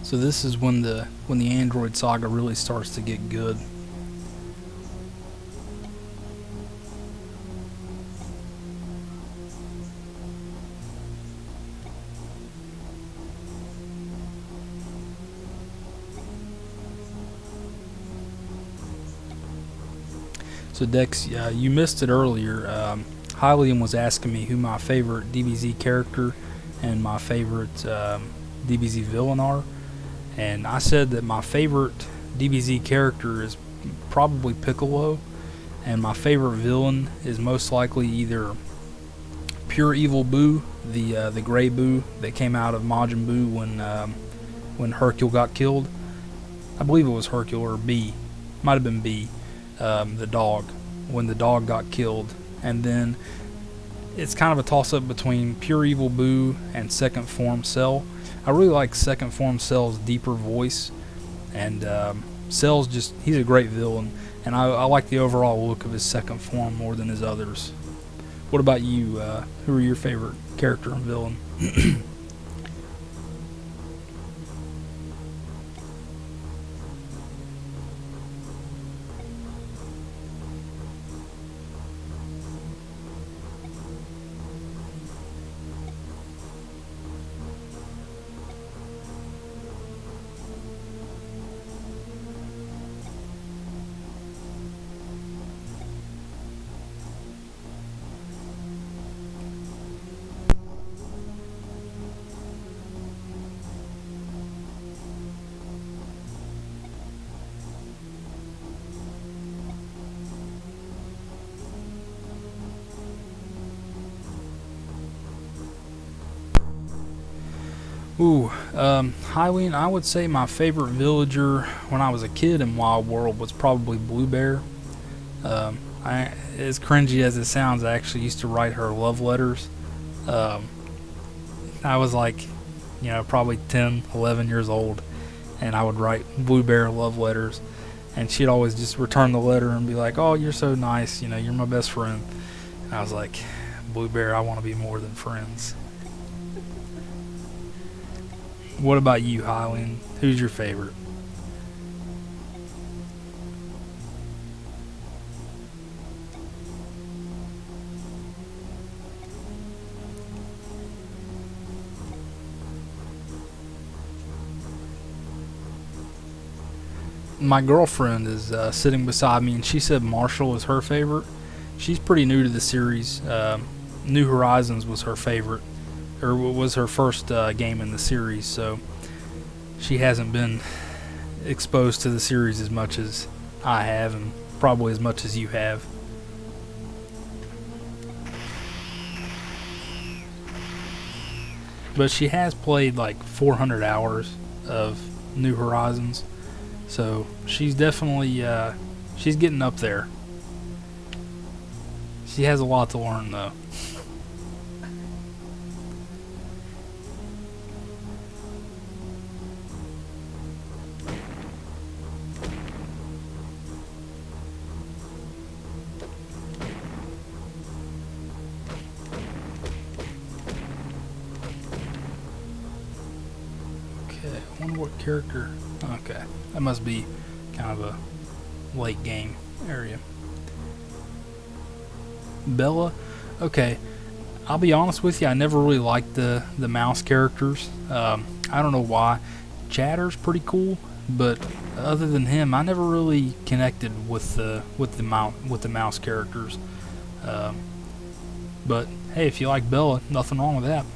So this is when the Android saga really starts to get good. So Dex, you missed it earlier. Hylian was asking me who my favorite DBZ character and my favorite DBZ villain are. And I said that my favorite DBZ character is probably Piccolo, and my favorite villain is most likely either Pure Evil Boo, the gray Boo that came out of Majin Buu when Hercule got killed. I believe it was Hercule, or B, might have been B, the dog, when the dog got killed. And then it's kind of a toss-up between Pure Evil Boo and Second Form Cell. I really like Second Form Cell's deeper voice, and Cell's he's a great villain, and I like the overall look of his second form more than his others. What about you? Who are your favorite character and villain? Hylian, I would say my favorite villager when I was a kid in Wild World was probably Blue Bear. As cringy as it sounds, I actually used to write her love letters. I was like, probably 10, 11 years old, and I would write Blue Bear love letters, and she'd always just return the letter and be like, "Oh, you're so nice, you're my best friend." And I was like, "Blue Bear, I want to be more than friends." What about you, Hylian? Who's your favorite? My girlfriend is sitting beside me, and she said Marshall is her favorite. She's pretty new to the series. New Horizons was her favorite, or was her first game in the series, so she hasn't been exposed to the series as much as I have, and probably as much as you have. But she has played like 400 hours of New Horizons, so she's definitely she's getting up there. She has a lot to learn though. Okay, I wonder what character. Okay, that must be kind of a late game area. Bella. Okay, I'll be honest with you. I never really liked the mouse characters. I don't know why. Chatter's pretty cool, but other than him, I never really connected with the mouse characters. Um, but hey, if you like Bella, nothing wrong with that.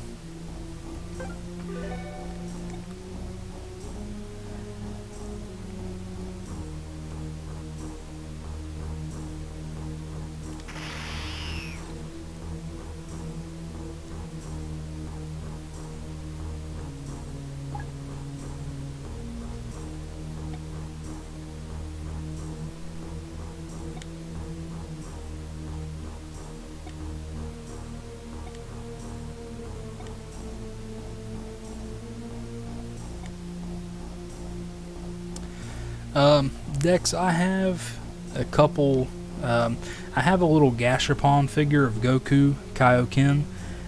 Dex, I have a couple. I have a little Gashapon figure of Goku Kaioken,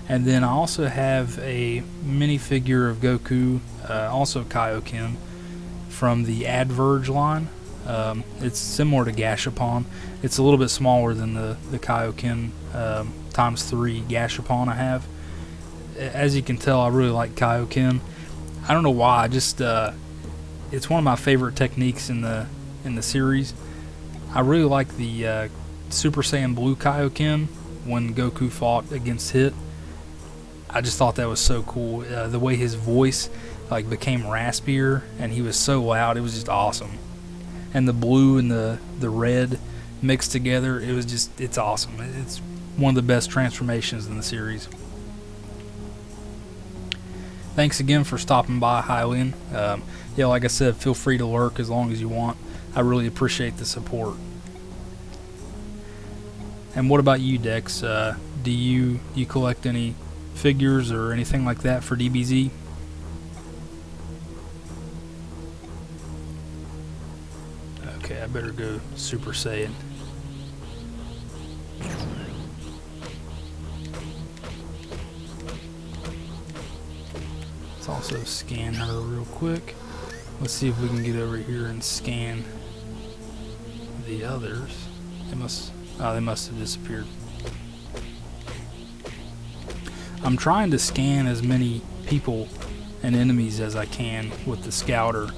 and then I also have a mini figure of Goku, also Kaioken, from the Adverge line. It's similar to Gashapon. It's a little bit smaller than the Kaioken times 3 Gashapon I have. As you can tell, I really like Kaioken. I don't know why. I just it's one of my favorite techniques in the series. I really like the Super Saiyan Blue Kaioken when Goku fought against Hit. I just thought that was so cool. The way his voice like became raspier and he was so loud, it was just awesome. And the blue and the red mixed together, it's awesome. It's one of the best transformations in the series. Thanks again for stopping by, Hylian. Yeah, like I said, feel free to lurk as long as you want. I really appreciate the support. And what about you, Dex? Do you collect any figures or anything like that for DBZ? Okay, I better go Super Saiyan. Let's also scan her real quick. Let's see if we can get over here and scan the others. They must have disappeared. I'm trying to scan as many people and enemies as I can with the scouter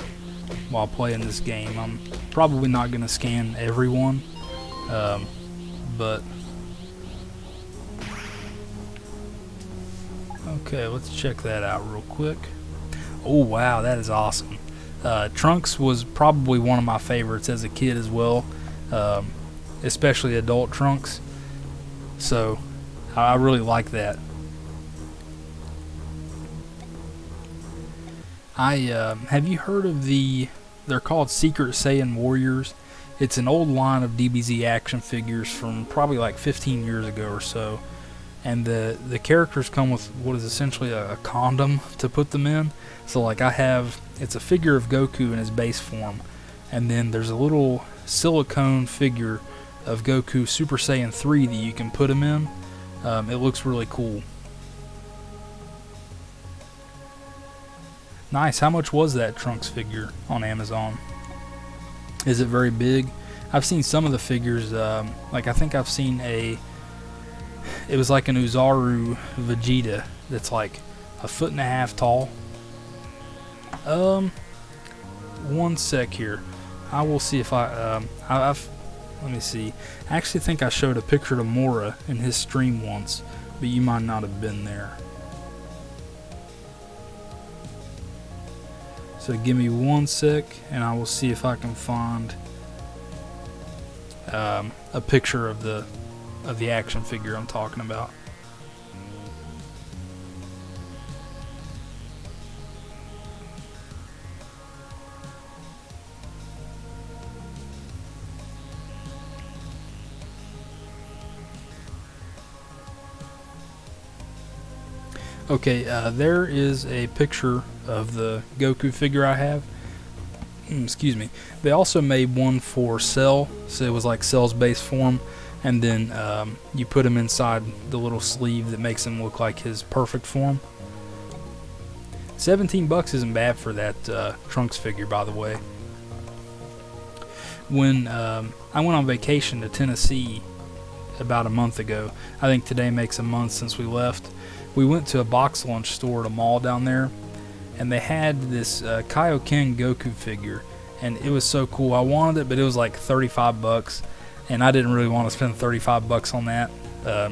while playing this game. I'm probably not going to scan everyone, but okay, let's check that out real quick. Oh wow, that is awesome. Trunks was probably one of my favorites as a kid as well, especially adult Trunks. So I really like that. Have you heard of they're called Secret Saiyan Warriors. It's an old line of DBZ action figures from probably like 15 years ago or so. and the characters come with what is essentially a condom to put them in. So like it's a figure of Goku in his base form, and then there's a little silicone figure of Goku Super Saiyan 3 that you can put him in. It looks really cool. Nice. How much was that Trunks figure on Amazon? Is it very big? I've seen some of the figures, like I think I've seen it was like an Uzaru Vegeta that's like 1.5 feet tall. One sec here. I will see if I've let me see. I actually think I showed a picture to Mora in his stream once, but you might not have been there. So give me one sec, and I will see if I can find a picture of the action figure I'm talking about. Okay, there is a picture of the Goku figure I have. Excuse me. They also made one for Cell, so it was like Cell's base form, and then you put him inside the little sleeve that makes him look like his perfect form. $17 isn't bad for that Trunks figure, by the way. When I went on vacation to Tennessee about a month ago, I think today makes a month since we left, we went to a box lunch store at a mall down there, and they had this Kaioken Goku figure, and it was so cool. I wanted it, but it was like $35, and I didn't really want to spend $35 on that,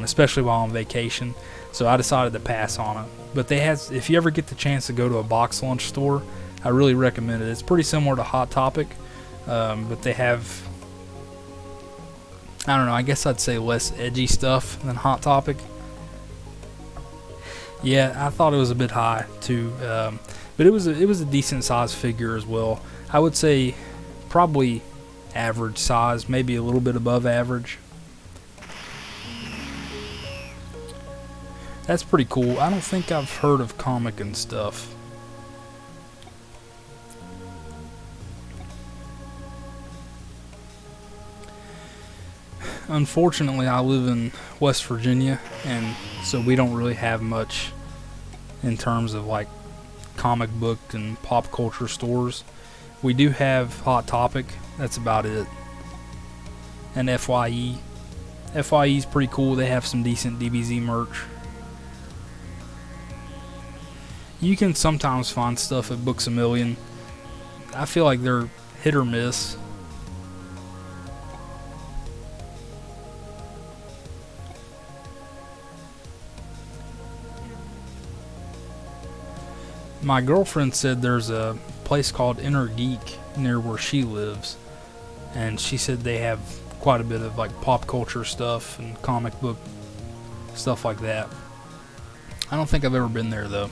especially while on vacation, so I decided to pass on it. But if you ever get the chance to go to a box lunch store, I really recommend it. It's pretty similar to Hot Topic, but they have, I don't know, I guess I'd say less edgy stuff than Hot Topic. Yeah, I thought it was a bit high too, but it was a decent size figure as well. I would say probably average size, maybe a little bit above average. That's pretty cool. I don't think I've heard of Comic and stuff. Unfortunately, I live in West Virginia, and so we don't really have much in terms of like comic book and pop culture stores. We do have Hot Topic, that's about it, and FYE. FYE is pretty cool. They have some decent DBZ merch. You can sometimes find stuff at Books A Million. I feel like they're hit or miss. My girlfriend said there's a place called Inner Geek near where she lives, and she said they have quite a bit of like pop culture stuff and comic book stuff like that. I don't think I've ever been there though.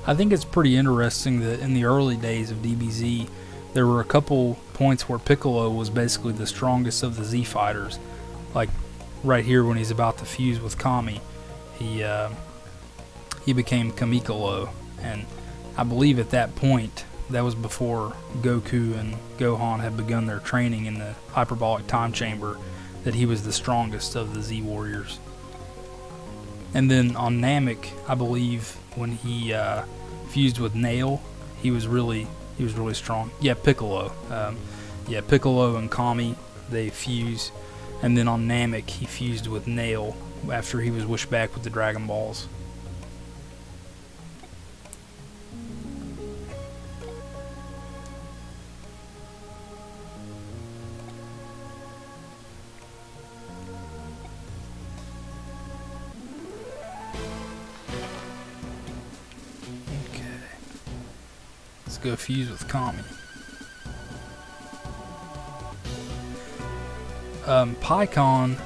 I think it's pretty interesting that in the early days of DBZ, there were a couple points where Piccolo was basically the strongest of the Z fighters. Like right here when he's about to fuse with Kami, he became Kamikolo, and I believe at that point, that was before Goku and Gohan had begun their training in the hyperbolic time chamber, that he was the strongest of the Z warriors. And then on Namek, I believe when he fused with Nail, he was really strong. Yeah, Piccolo. Piccolo and Kami, they fuse, and then on Namek he fused with Nail after he was wished back with the Dragon Balls. go fuse with Kami. Pikkon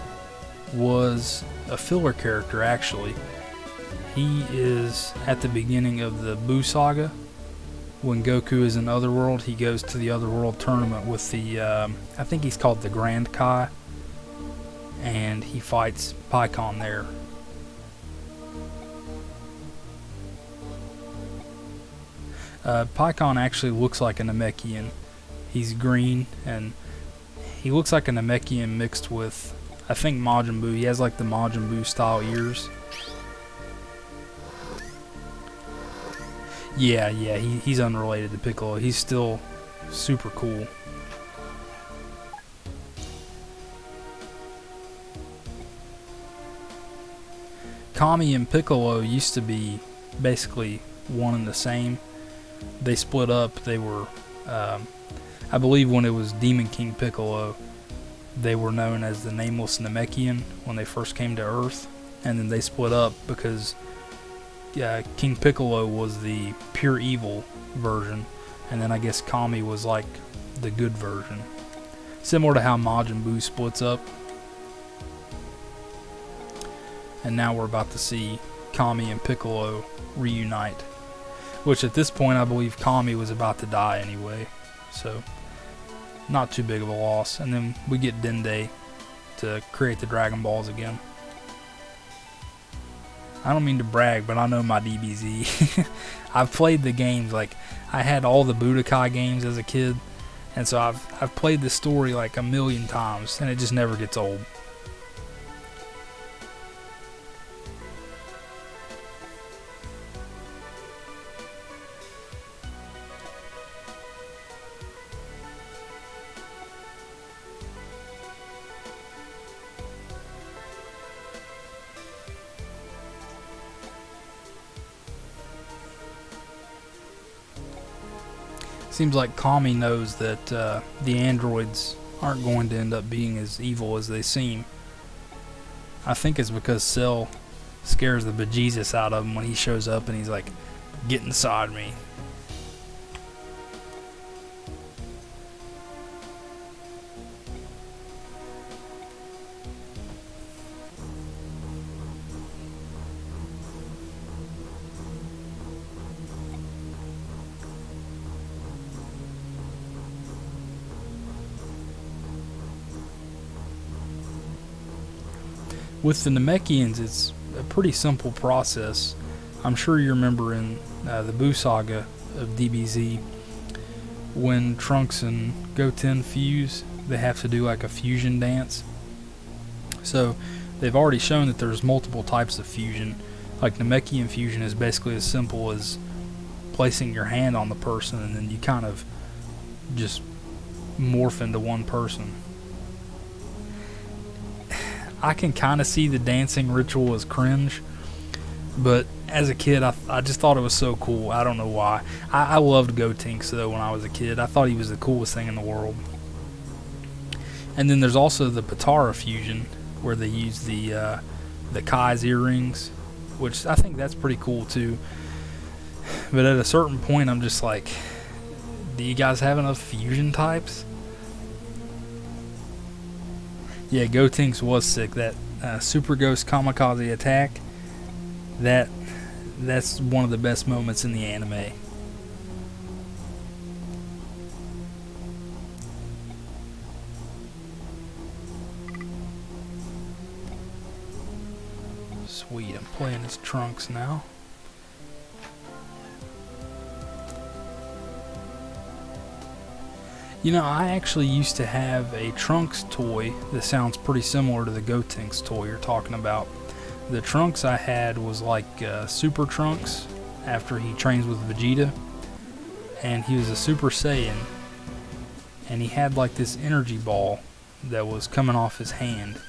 was a filler character, actually. He is at the beginning of the Buu Saga. When Goku is in Otherworld, he goes to the Otherworld tournament with the, I think he's called the Grand Kai, and he fights Pikkon there. Pikkon actually looks like a Namekian. He's green, and he looks like a Namekian mixed with, I think, Majin Buu. He has like the Majin Buu style ears. Yeah, he's unrelated to Piccolo. He's still super cool. Kami and Piccolo used to be basically one and the same. They split up. They were, I believe when it was Demon King Piccolo, they were known as the Nameless Namekian when they first came to Earth. And then they split up because King Piccolo was the pure evil version, and then I guess Kami was like the good version. Similar to how Majin Buu splits up. And now we're about to see Kami and Piccolo reunite. Which at this point I believe Kami was about to die anyway. So, not too big of a loss. And then we get Dende to create the Dragon Balls again. I don't mean to brag, but I know my DBZ. I've played the games, like, I had all the Budokai games as a kid, and so I've played the story like a million times, and it just never gets old. Seems like Kami knows that the androids aren't going to end up being as evil as they seem. I think it's because Cell scares the bejesus out of him when he shows up and he's like, "Get inside me." With the Namekians, it's a pretty simple process. I'm sure you remember in the Buu Saga of DBZ, when Trunks and Goten fuse, they have to do like a fusion dance. So they've already shown that there's multiple types of fusion. Like Namekian fusion is basically as simple as placing your hand on the person and then you kind of just morph into one person. I can kind of see the dancing ritual as cringe, but as a kid, I just thought it was so cool. I don't know why. I loved Gotenks though when I was a kid. I thought he was the coolest thing in the world. And then there's also the Patara fusion, where they use the Kai's earrings, which I think that's pretty cool too. But at a certain point, I'm just like, do you guys have enough fusion types? Yeah, Gotenks was sick. That Super Ghost Kamikaze attack, that's one of the best moments in the anime. Sweet, I'm playing as Trunks now. You know, I actually used to have a Trunks toy that sounds pretty similar to the Gotenks toy you're talking about. The Trunks I had was like Super Trunks after he trains with Vegeta, and he was a Super Saiyan, and he had like this energy ball that was coming off his hand,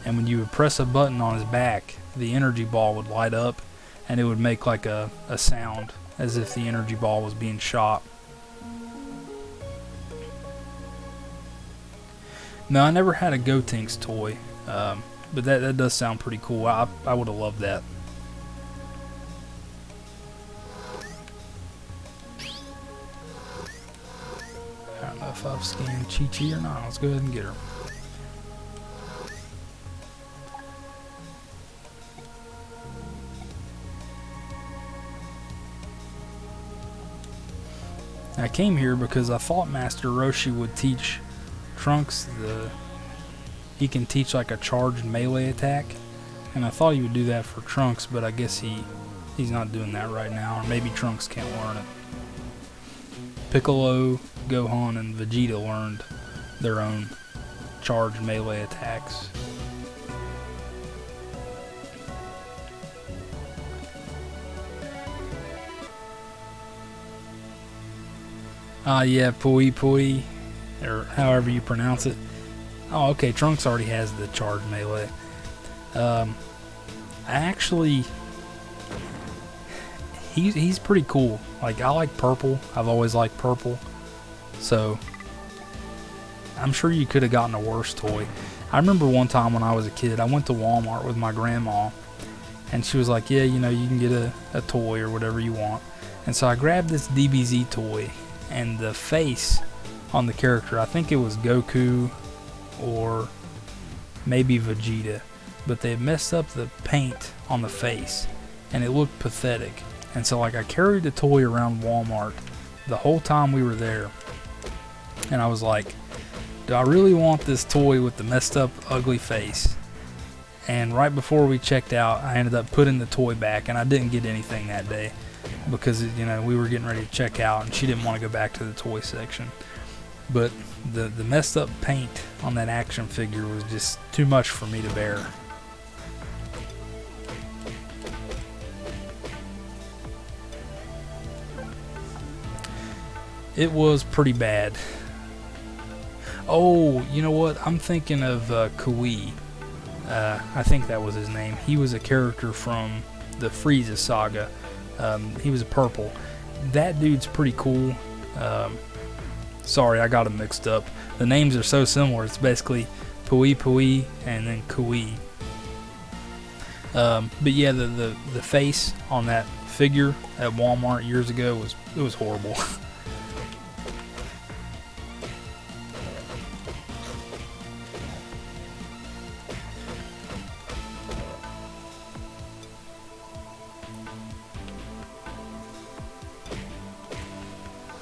and when you would press a button on his back, the energy ball would light up and it would make like a sound as if the energy ball was being shot. No, I never had a Gotenks toy, but that does sound pretty cool. I would have loved that. if I've scanned Chi-Chi or not. Let's go ahead and get her. I came here because I thought Master Roshi would teach Trunks he can teach like a charged melee attack, and I thought he would do that for Trunks, but I guess he's not doing that right now, or maybe Trunks can't learn it. Piccolo, Gohan, and Vegeta learned their own charged melee attacks. Yeah, Pui Pui, or however you pronounce it. Oh, okay, Trunks already has the charged melee. He's pretty cool. Like, I like purple. I've always liked purple. So, I'm sure you could have gotten a worse toy. I remember one time when I was a kid, I went to Walmart with my grandma, and she was like, yeah, you know, you can get a toy or whatever you want. And so I grabbed this DBZ toy, and the face on the character, I think it was Goku or maybe Vegeta, but they had messed up the paint on the face and it looked pathetic. And so like I carried the toy around Walmart the whole time we were there, and I was like, do I really want this toy with the messed up ugly face? And right before we checked out, I ended up putting the toy back, and I didn't get anything that day because, you know, we were getting ready to check out and she didn't want to go back to the toy section. But the messed up paint on that action figure was just too much for me to bear. It was pretty bad. Oh, you know what? I'm thinking of Kui. I think that was his name. He was a character from the Frieza saga. He was a purple. That dude's pretty cool. Sorry, I got them mixed up. The names are so similar. It's basically Pui Pui and then Kui. But yeah, the face on that figure at Walmart years ago was horrible.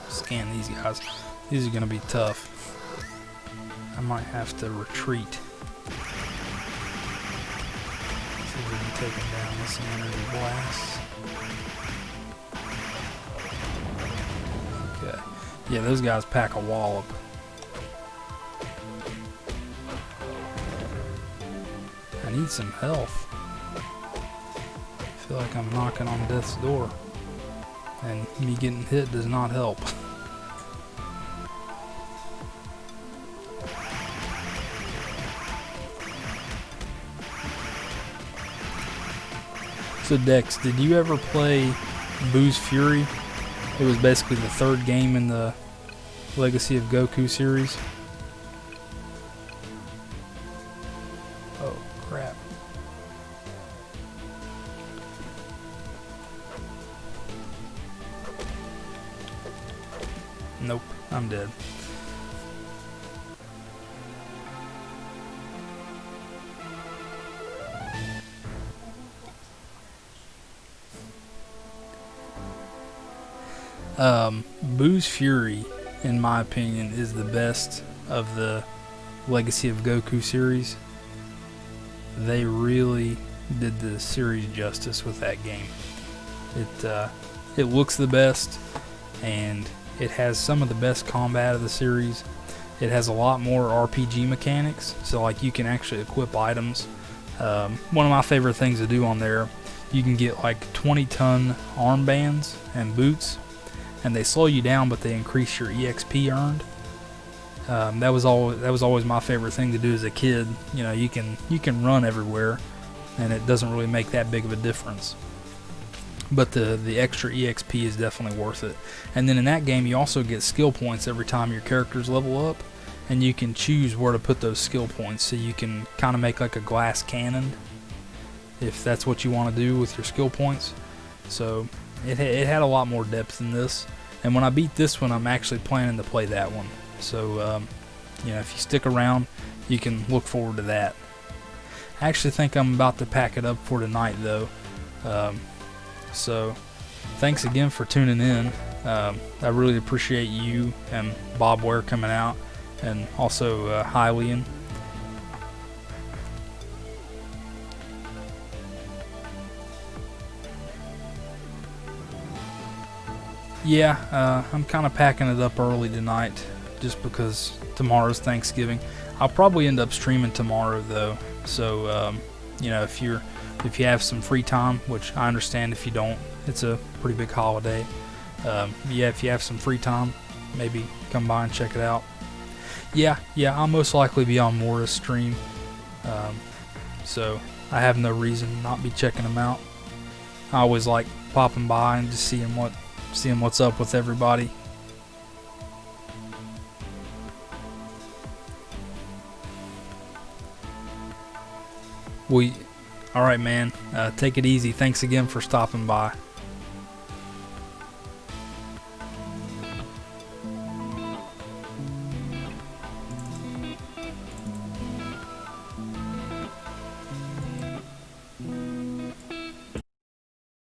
Scan these guys. These are going to be tough. I might have to retreat. See if we can take them down with some energy blasts. Okay. Yeah, those guys pack a wallop. I need some health. I feel like I'm knocking on death's door. And me getting hit does not help. So Dex, did you ever play Boo's Fury? It was basically the third game in the Legacy of Goku series. Oh, crap. Nope, I'm dead. Boo's Fury, in my opinion, is the best of the Legacy of Goku series. They really did the series justice with that game. It looks the best, and it has some of the best combat of the series. It has a lot more RPG mechanics, so like you can actually equip items. One of my favorite things to do on there, you can get like 20-ton armbands and boots, and they slow you down, but they increase your EXP earned. That was always my favorite thing to do as a kid. You know, you can run everywhere, and it doesn't really make that big of a difference. But the extra EXP is definitely worth it. And then in that game, you also get skill points every time your characters level up, and you can choose where to put those skill points. So you can kind of make like a glass cannon, if that's what you want to do with your skill points. So it had a lot more depth than this. And when I beat this one, I'm actually planning to play that one. So you know, if you stick around, you can look forward to that. I actually think I'm about to pack it up for tonight, though. So thanks again for tuning in. I really appreciate you and Bob Ware coming out, and also Hylian. Yeah, I'm kind of packing it up early tonight just because tomorrow's Thanksgiving. I'll probably end up streaming tomorrow, though. So you know, if you have some free time, which I understand if you don't, it's a pretty big holiday. Yeah, if you have some free time, maybe come by and check it out. Yeah, I'll most likely be on Mora's stream. So I have no reason to not be checking them out. I always like popping by and just seeing what's up with everybody. Alright, man. Take it easy. Thanks again for stopping by.